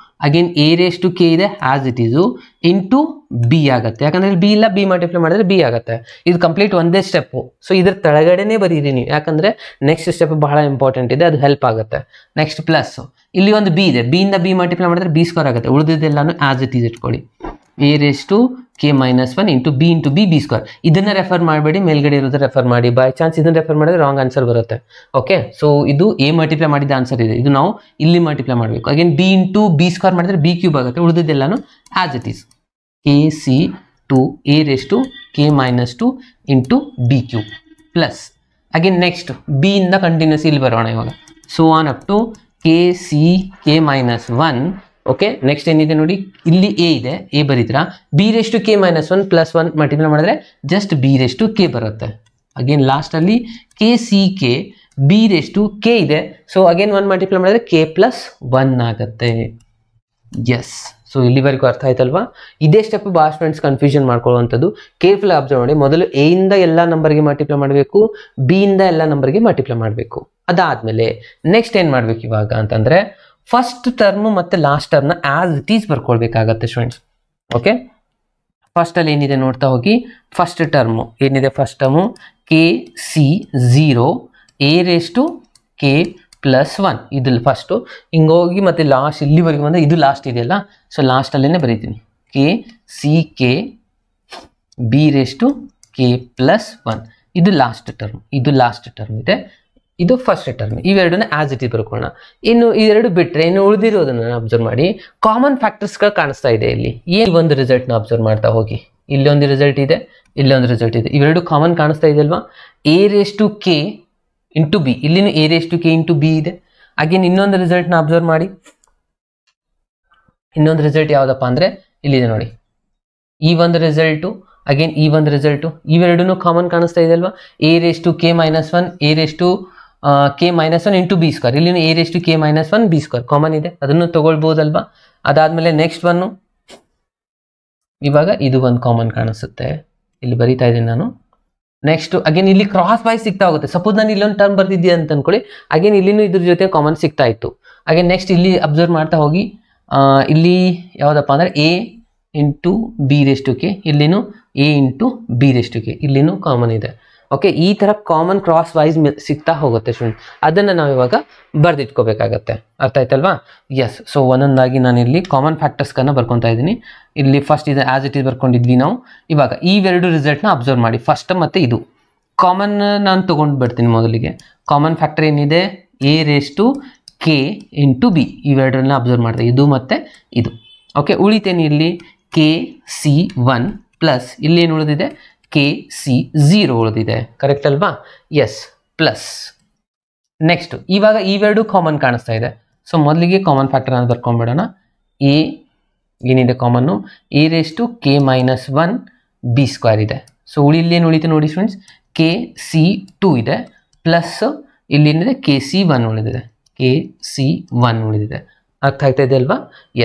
ಅಗೇನ್ a⁻k ಇದೆ as it Yesu into B ಆಗುತ್ತೆ. ಯಾಕಂದರೆ ಇಲ್ಲಿ ಬಿ ಇಲ್ಲ, ಬಿ ಮಲ್ಟಿಪ್ಲೈ ಮಾಡಿದ್ರೆ ಬಿ ಆಗುತ್ತೆ. ಇದು ಕಂಪ್ಲೀಟ್ ಒಂದೇ ಸ್ಟೆಪ್ಪು. ಸೊ ಇದ್ರ ಕೆಳಗಡೆನೇ ಬರೀರಿ ನೀವು, ಯಾಕಂದರೆ ನೆಕ್ಸ್ಟ್ ಸ್ಟೆಪ್ ಬಹಳ ಇಂಪಾರ್ಟೆಂಟ್ ಇದೆ, ಅದು ಹೆಲ್ಪ್ ಆಗುತ್ತೆ. ನೆಕ್ಸ್ಟ್ ಪ್ಲಸ್ ಇಲ್ಲಿ ಒಂದು ಬಿ ಇದೆ, ಬಿಯಿಂದ ಬಿ ಮಲ್ಟಿಪ್ಲೈ ಮಾಡಿದ್ರೆ b² ಆಗುತ್ತೆ, ಉಳಿದಿದ್ದೆಲ್ಲಾನು ಆಸ್ ಇಟ್ ಈಸ್ ಇಟ್ಕೊಳ್ಳಿ. A raise to K minus 1 into B B square. ಇದನ್ನ ರೆಫರ್ ಮಾಡಬೇಡಿ, ಮೇಲ್ಗಡೆ ಇರೋದು ರೆಫರ್ ಮಾಡಿ. ಬೈ ಚಾನ್ಸ್ ಇದನ್ನ ರೆಫರ್ ಮಾಡಿದ್ರೆ ರಾಂಗ್ ಆನ್ಸರ್ ಬರುತ್ತೆ. ಓಕೆ, ಸೊ ಇದು ಎ ಮಲ್ಟಿಪ್ಲೈ ಮಾಡಿದ ಆನ್ಸರ್ ಇದೆ, ಇದು ನಾವು ಇಲ್ಲಿ ಮಲ್ಟಿಪ್ಲೈ ಮಾಡಬೇಕು. Again B into B square ಮಾಡಿದ್ರೆ ಬಿ ಕ್ಯೂಬ್ ಆಗುತ್ತೆ, ಉಳಿದಿದ್ದೆಲ್ಲಾನು as it is K C two A raise to K minus 2 into B cube plus again next B ಇಂದ ಕಂಟಿನ್ಯೂಸ್ ಇಲ್ಲಿ ಬರೋಣ ಇವಾಗ. So on up to K C K minus 1. Okay, next ಏನಿದೆ ನೋಡಿ, ಇಲ್ಲಿ A ಇದೆ, ಎ ಬರೀತೀರಾ. B raise to K minus 1 plus 1 multiply ಮಾಡಿದ್ರೆ just B raise to K ಬರುತ್ತೆ. ಅಗೇನ್ ಲಾಸ್ಟಲ್ಲಿ K C K B raise to K ಇದೆ, so again 1 multiply ಮಾಡಿದ್ರೆ ಕೆ ಪ್ಲಸ್ 1 ಆಗುತ್ತೆ. ಎಸ್, ಸೊ ಇಲ್ಲಿವರೆಗೂ ಅರ್ಥ ಆಯ್ತಲ್ವಾ? ಇದೇ ಸ್ಟೆಪ್ ಭಾಳ ಫ್ರೆಂಡ್ಸ್ ಕನ್ಫ್ಯೂಷನ್ ಮಾಡ್ಕೊಳ್ಳುವಂಥದ್ದು. ಕೇರ್ಫುಲ್ ಅಬ್ಸರ್ವ್ ಮಾಡಿ. ಮೊದಲು ಎ ಇಂದ ಎಲ್ಲ ನಂಬರ್ಗೆ ಮಲ್ಟಿಪ್ಲೈ ಮಾಡಬೇಕು, ಬಿ ಇಂದ ಎಲ್ಲ ನಂಬರ್ಗೆ ಮಲ್ಟಿಪ್ಲೈ ಮಾಡಬೇಕು. ಅದಾದಮೇಲೆ ನೆಕ್ಸ್ಟ್ ಏನು ಮಾಡಬೇಕು ಇವಾಗ ಅಂತಂದರೆ, ಫಸ್ಟ್ ಟರ್ಮು ಮತ್ತು ಲಾಸ್ಟ್ ಟರ್ಮ್ನ ಆಸ್ ಇಟ್ ಈಸ್ ಬರ್ಕೊಳ್ಬೇಕಾಗತ್ತೆ ಸ್ಟೂಡೆಂಟ್ಸ್. ಓಕೆ, ಫಸ್ಟಲ್ಲಿ ಏನಿದೆ ನೋಡ್ತಾ ಹೋಗಿ. ಫಸ್ಟ್ ಟರ್ಮು ಏನಿದೆ, first term K C 0 A raise to K plus 1 ಇದು ಫಸ್ಟು. ಹಿಂಗೋಗಿ ಮತ್ತು ಲಾಸ್ಟ್ ಇಲ್ಲಿವರೆಗೂ ಬಂದರೆ ಇದು ಲಾಸ್ಟ್ ಇದೆಯಲ್ಲ, ಸೊ ಲಾಸ್ಟಲ್ಲೇ ಬರೀತೀನಿ K C K B raise to K plus 1 ಇದು ಲಾಸ್ಟ್ ಟರ್ಮ್. ಇದು ಲಾಸ್ಟ್ ಟರ್ಮ್ ಇದೆ, ಇದು ಫಸ್ಟ್ ಟರ್ಮ್. ಇವೆರಡನ್ನ ಆಸ್ ಇಟ್ ಈಸ್ ಬರ್ಕೊಳ್ಳೋಣ. ಇನ್ನು ಇವೆರಡು ಬಿಟ್ಟರೆ ಇನ್ನು ಉಳಿದಿರೋದನ್ನು ಅಬ್ಸರ್ವ್ ಮಾಡಿ. ಕಾಮನ್ ಫ್ಯಾಕ್ಟರ್ಸ್ಗಳು ಕಾಣಿಸ್ತಾ ಇದೆ ಇಲ್ಲಿ. ಏನು ಒಂದು ರಿಸಲ್ಟ್ನ ಅಬ್ಸರ್ವ್ ಮಾಡ್ತಾ ಹೋಗಿ. ಇಲ್ಲೊಂದು ರಿಸಲ್ಟ್ ಇದೆ, ಇಲ್ಲೊಂದು ರಿಸಲ್ಟ್ ಇದೆ. ಇವೆರಡು ಕಾಮನ್ ಕಾಣಿಸ್ತಾ ಇದೆ ಅಲ್ವಾ? A raise to K into B, ಇಲ್ಲಿನೂ A raise to K into B ಇದೆ. ಅಗೇನ್ ಇನ್ನೊಂದು ರಿಸಲ್ಟ್ನ ಅಬ್ಸರ್ವ್ ಮಾಡಿ. ಇನ್ನೊಂದು ರಿಸಲ್ಟ್ ಯಾವುದಪ್ಪ ಅಂದರೆ ಇಲ್ಲಿದೆ ನೋಡಿ, ಈ ಒಂದು ರಿಸಲ್ಟು ಅಗೇನ್ ಈ ಒಂದು ರಿಸಲ್ಟು, ಇವೆರಡೂ ಕಾಮನ್ ಕಾಣಿಸ್ತಾ ಇದೆ ಅಲ್ವಾ? A raise to K minus 1 A raise to K minus 1 into B square, ಇಲ್ಲಿನೂ A raise to K minus 1 b square common ಇದೆ, ಅದನ್ನು ತೊಗೊಳ್ಬೋದಲ್ವಾ? ಅದಾದಮೇಲೆ ನೆಕ್ಸ್ಟ್ ಒನ್ನು ಇವಾಗ ಇದು ಒಂದು ಕಾಮನ್ ಕಾಣಿಸುತ್ತೆ, ಇಲ್ಲಿ ಬರೀತಾ ಇದ್ದೀನಿ ನಾನು. ನೆಕ್ಸ್ಟ್ ಅಗೇನ್ ಇಲ್ಲಿ ಕ್ರಾಸ್ ಬೈ ಸಿಗ್ತಾ ಹೋಗುತ್ತೆ. ಸಪೋಸ್ ನಾನು ಇಲ್ಲೊಂದು ಟರ್ಮ್ ಬರ್ತಿದ್ದೆ ಅಂತ ಅನ್ಕೊಳ್ಳಿ, ಅಗೇನ್ ಇಲ್ಲಿನೂ ಇದ್ರ ಜೊತೆ ಕಾಮನ್ ಸಿಗ್ತಾ ಇತ್ತು. ಅಗೇನ್ ನೆಕ್ಸ್ಟ್ ಇಲ್ಲಿ ಅಬ್ಸರ್ವ್ ಮಾಡ್ತಾ ಹೋಗಿ. ಇಲ್ಲಿ ಯಾವುದಪ್ಪ ಅಂದರೆ a into B raise to k, ಇಲ್ಲಿನೂ a into B raise to k, ಇಲ್ಲಿನೂ ಕಾಮನ್ ಇದೆ. ಓಕೆ, ಈ ಥರ ಕಾಮನ್ ಕ್ರಾಸ್ ವೈಸ್ ಸಿಗ್ತಾ ಹೋಗುತ್ತೆ ಸ್ಟೂಡೆಂಟ್. ಅದನ್ನು ನಾವು ಇವಾಗ ಬರೆದಿಟ್ಕೋಬೇಕಾಗತ್ತೆ. ಅರ್ಥ ಆಯ್ತಲ್ವಾ? ಎಸ್, ಸೊ ಒಂದೊಂದಾಗಿ ನಾನು ಇಲ್ಲಿ ಕಾಮನ್ ಫ್ಯಾಕ್ಟರ್ಸ್ಗಳನ್ನ ಬರ್ಕೊತಾ ಇದ್ದೀನಿ. ಇಲ್ಲಿ ಫಸ್ಟ್ ಇದು ಆಸ್ ಇಟ್ ಈಸ್ ಬರ್ಕೊಂಡಿದ್ವಿ ನಾವು. ಇವಾಗ ಇವೆರಡು ರಿಸಲ್ಟ್ನ ಅಬ್ಸರ್ವ್ ಮಾಡಿ. ಫಸ್ಟ್ ಮತ್ತು ಇದು ಕಾಮನ್ ನಾನು ತೊಗೊಂಡು ಬಿಡ್ತೀನಿ ಮೊದಲಿಗೆ. ಕಾಮನ್ ಫ್ಯಾಕ್ಟರ್ ಏನಿದೆ, a raise to K into b, ಇವೆರಡನ್ನ ಅಬ್ಸರ್ವ್ ಮಾಡಿದೆ, ಇದು ಮತ್ತು ಇದು. ಓಕೆ, ಉಳಿತೇನೆ ಇಲ್ಲಿ ಕೆ ಸಿ 1 ಪ್ಲಸ್ ಇಲ್ಲೇನು ಉಳಿದಿದೆ, ಕೆ ಸಿ 0 ಉಳಿದಿದೆ. ಕರೆಕ್ಟ್ ಅಲ್ವಾ? ಎಸ್, ಪ್ಲಸ್ ನೆಕ್ಸ್ಟ್ ಇವಾಗ ಇವೆರಡು ಕಾಮನ್ ಕಾಣಿಸ್ತಾ ಇದೆ. ಸೊ ಮೊದಲಿಗೆ ಕಾಮನ್ ಫ್ಯಾಕ್ಟರ್ ಅಂತ ಬರ್ಕೊಂಡ್ಬಿಡೋಣ. ಎ ಏನಿದೆ ಕಾಮನ್ನು, a raise to K minus 1 b square ಇದೆ. ಸೊ ಇಲ್ಲೇನು ಉಳಿತು ನೋಡಿ ಸ್ಟೂಡೆಂಟ್ಸ್, ಕೆ ಸಿ 2 ಇದೆ ಪ್ಲಸ್ ಇಲ್ಲೇನಿದೆ ಕೆ ಸಿ 1 ಉಳಿದಿದೆ, ಕೆ ಸಿ 1 ಉಳಿದಿದೆ. ಅರ್ಥ ಆಗ್ತಾ ಇದೆ ಅಲ್ವಾ?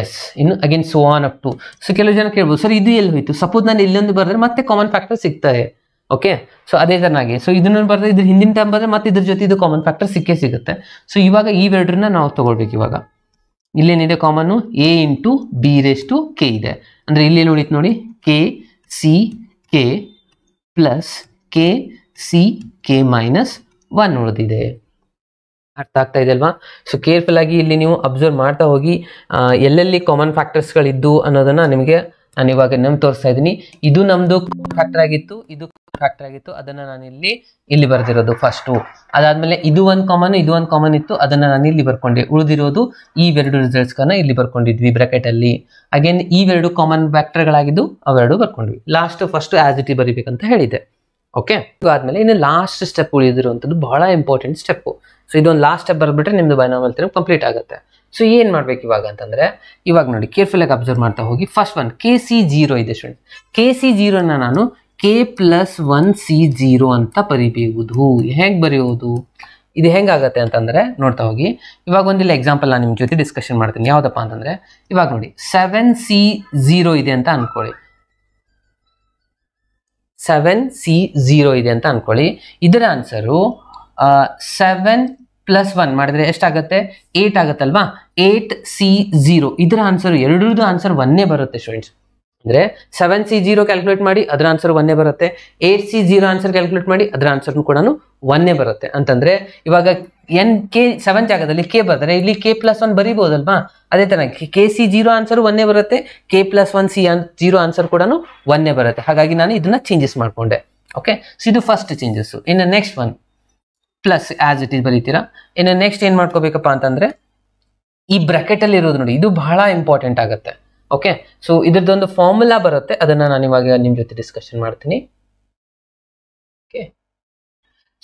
ಎಸ್, ಇನ್ನು again so on up to. So ಕೆಲವು ಜನ ಕೇಳ್ಬೋದು, ಸರ್ ಇದು ಎಲ್ಲಿ ಹೋಯ್ತು? ಸಪೋಸ್ ನಾನು ಇಲ್ಲೊಂದು ಬರೆದ್ರೆ ಮತ್ತೆ ಕಾಮನ್ ಫ್ಯಾಕ್ಟರ್ ಸಿಗ್ತಾರೆ. ಓಕೆ, ಸೊ ಅದೇ ಥರನಾಗಿ ಸೊ ಇದನ್ನು ಬರೆದ್ರೆ ಇದ್ರ ಹಿಂದಿನ ಟೈಮ್ ಬರೆದ್ರೆ ಮತ್ತೆ ಇದ್ರ ಜೊತೆ ಇದು ಕಾಮನ್ ಫ್ಯಾಕ್ಟರ್ ಸಿಕ್ಕೇ ಸಿಗುತ್ತೆ. ಸೊ ಇವಾಗ ಇವೆರಡನ್ನ ನಾವು ತೊಗೊಳ್ಬೇಕು. ಇವಾಗ ಇಲ್ಲೇನಿದೆ ಕಾಮನ್ನು, a into B raise to K ಇದೆ. ಅಂದರೆ ಇಲ್ಲೇನು ಉಳಿತು ನೋಡಿ, K C K plus K C K minus 1 ಉಳಿದಿದೆ. ಅರ್ಥ ಆಗ್ತಾ ಇದೆ ಅಲ್ವಾ? ಸೊ ಕೇರ್ಫುಲ್ ಆಗಿ ಇಲ್ಲಿ ನೀವು ಅಬ್ಸರ್ವ್ ಮಾಡ್ತಾ ಹೋಗಿ. ಎಲ್ಲೆಲ್ಲಿ ಕಾಮನ್ ಫ್ಯಾಕ್ಟರ್ಸ್ಗಳಿದ್ದು ಅನ್ನೋದನ್ನ ನಿಮಗೆ ನಾನು ಇವಾಗ ತೋರಿಸ್ತಾ ಇದ್ದೀನಿ. ಇದು ನಮ್ಮದು ಫ್ಯಾಕ್ಟರ್ ಆಗಿತ್ತು, ಇದು ಫ್ಯಾಕ್ಟರ್ ಆಗಿತ್ತು, ಅದನ್ನು ನಾನು ಇಲ್ಲಿ ಬರೆದಿರೋದು ಫಸ್ಟು. ಅದಾದಮೇಲೆ ಇದು ಒಂದು ಕಾಮನ್, ಇದು ಒಂದು ಕಾಮನ್ ಇತ್ತು, ಅದನ್ನು ನಾನು ಇಲ್ಲಿ ಬರ್ಕೊಂಡೆ. ಉಳಿದಿರೋದು ಇವೆರಡು ರಿಸಲ್ಟ್ಸ್ಗಳನ್ನ ಇಲ್ಲಿ ಬರ್ಕೊಂಡಿದ್ವಿ ಬ್ರಾಕೆಟಲ್ಲಿ. ಅಗೇನ್ ಇವೆರಡು ಕಾಮನ್ ಫ್ಯಾಕ್ಟರ್ಗಳಾಗಿದ್ದು ಅವೆರಡು ಬರ್ಕೊಂಡ್ವಿ. ಲಾಸ್ಟ್ ಫಸ್ಟ್ ಆಸ್ ಇಟ್ ಬರೀಬೇಕಂತ ಹೇಳಿದೆ. ಓಕೆ, ಆದಮೇಲೆ ಇನ್ನು ಲಾಸ್ಟ್ ಸ್ಟೆಪ್ ಉಳಿದಿರುವಂಥದ್ದು ಬಹಳ ಇಂಪಾರ್ಟೆಂಟ್ ಸ್ಟೆಪ್ಪು. ಸೊ ಇದೊಂದು ಲಾಸ್ಟ್ ಸ್ಟೆಪ್ ಬರ್ಬಿಟ್ರೆ ನಿಮ್ಮದು ಬೈನಾಮಿಯಲ್ ಥಿಯರಮ್ ಕಂಪ್ಲೀಟ್ ಆಗುತ್ತೆ. ಸೊ ಏನು ಮಾಡ್ಬೇಕು ಇವಾಗ ಅಂತಂದರೆ, ಇವಾಗ ನೋಡಿ ಕೇರ್ಫುಲ್ಲಾಗಿ ಅಬ್ಸರ್ವ್ ಮಾಡ್ತಾ ಹೋಗಿ. ಫಸ್ಟ್ ಒನ್ ಕೆ ಸಿ 0 ಇದೆ ಸ್ಟೂಡೆಂಟ್. ಕೆ ಸಿ 0ನ ನಾನು ಕೆ ಪ್ಲಸ್ 1 ಸಿ 0 ಅಂತ ಬರೀಬಹುದು. ಹೇಗೆ ಬರೆಯೋದು, ಇದು ಹೆಂಗಾಗತ್ತೆ ಅಂತಂದರೆ ನೋಡ್ತಾ ಹೋಗಿ. ಇವಾಗ ಒಂದಿಲ್ಲ ಎಕ್ಸಾಂಪಲ್ ನಾನು ನಿಮ್ಮ ಜೊತೆ ಡಿಸ್ಕಷನ್ ಮಾಡ್ತೀನಿ. ಯಾವುದಪ್ಪ ಅಂತಂದರೆ ಇವಾಗ ನೋಡಿ 7C0 ಇದೆ ಅಂತ ಅಂದ್ಕೊಳ್ಳಿ. 7C0 ಇದೆ ಅಂತ ಅಂದ್ಕೊಳ್ಳಿ. ಇದರ ಆನ್ಸರು 7 ಪ್ಲಸ್ 1 ಮಾಡಿದ್ರೆ ಎಷ್ಟಾಗುತ್ತೆ, 8 ಆಗುತ್ತಲ್ವಾ? 8C0. ಇದರ ಆನ್ಸರ್ ಎರಡರದ್ದು ಆನ್ಸರ್ 1 ಬರುತ್ತೆ ಸ್ಟೂಡೆಂಟ್ಸ್. ಅಂದ್ರೆ 7C0 ಕ್ಯಾಲ್ಕುಲೇಟ್ ಮಾಡಿ ಅದರ ಆನ್ಸರ್ 1 ಬರುತ್ತೆ, 8C0 ಆನ್ಸರ್ ಕ್ಯಾಲ್ಕುಲೇಟ್ ಮಾಡಿ ಅದರ ಆನ್ಸರ್ ಕೂಡ 1 ಬರುತ್ತೆ. ಅಂತಂದ್ರೆ ಇವಾಗ ಎನ್ ಕೆ 7 ಜಾಗದಲ್ಲಿ ಕೆ ಬರೆದ್ರೆ ಇಲ್ಲಿ k+1 ಬರೀಬಹುದಲ್ವಾ, ಅದೇ ತರ KC0 ಆನ್ಸರ್ 1 ಬರುತ್ತೆ, k+1C0 ಆನ್ಸರ್ ಕೂಡ 1 ಬರುತ್ತೆ. ಹಾಗಾಗಿ ನಾನು ಇದನ್ನ ಚೇಂಜಸ್ ಮಾಡ್ಕೊಂಡೆ. ಓಕೆ, ಸೊ ಇದು ಫಸ್ಟ್ ಚೇಂಜಸ್. ಇನ್ನು next one plus as it is ಬರೀತೀರಾ. ಇನ್ನು ನೆಕ್ಸ್ಟ್ ಏನ್ ಮಾಡ್ಕೋಬೇಕಪ್ಪ ಅಂತಂದ್ರೆ ಈ ಬ್ರಾಕೆಟ್ ಅಲ್ಲಿ ಇರೋದು ನೋಡಿ, ಇದು ಬಹಳ ಇಂಪಾರ್ಟೆಂಟ್ ಆಗುತ್ತೆ. ಓಕೆ, ಸೊ ಇದ್ರದ್ದೊಂದು ಫಾರ್ಮುಲಾ ಬರುತ್ತೆ, ಅದನ್ನ ನಾನು ಇವಾಗ ನಿಮ್ ಜೊತೆ ಡಿಸ್ಕಷನ್ ಮಾಡ್ತೀನಿ. ಓಕೆ,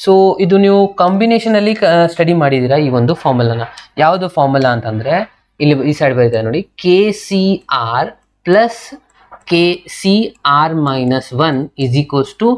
ಸೊ ಇದು ನೀವು ಕಾಂಬಿನೇಷನ್ ಅಲ್ಲಿ ಸ್ಟಡಿ ಮಾಡಿದೀರಾ ಈ ಒಂದು ಫಾರ್ಮುಲಾನ. ಯಾವುದು ಫಾರ್ಮುಲಾ ಅಂತಂದ್ರೆ ಇಲ್ಲಿ ಈ ಸೈಡ್ ಬರೀತಾರೆ ನೋಡಿ, KCR plus KCR-1 is equals to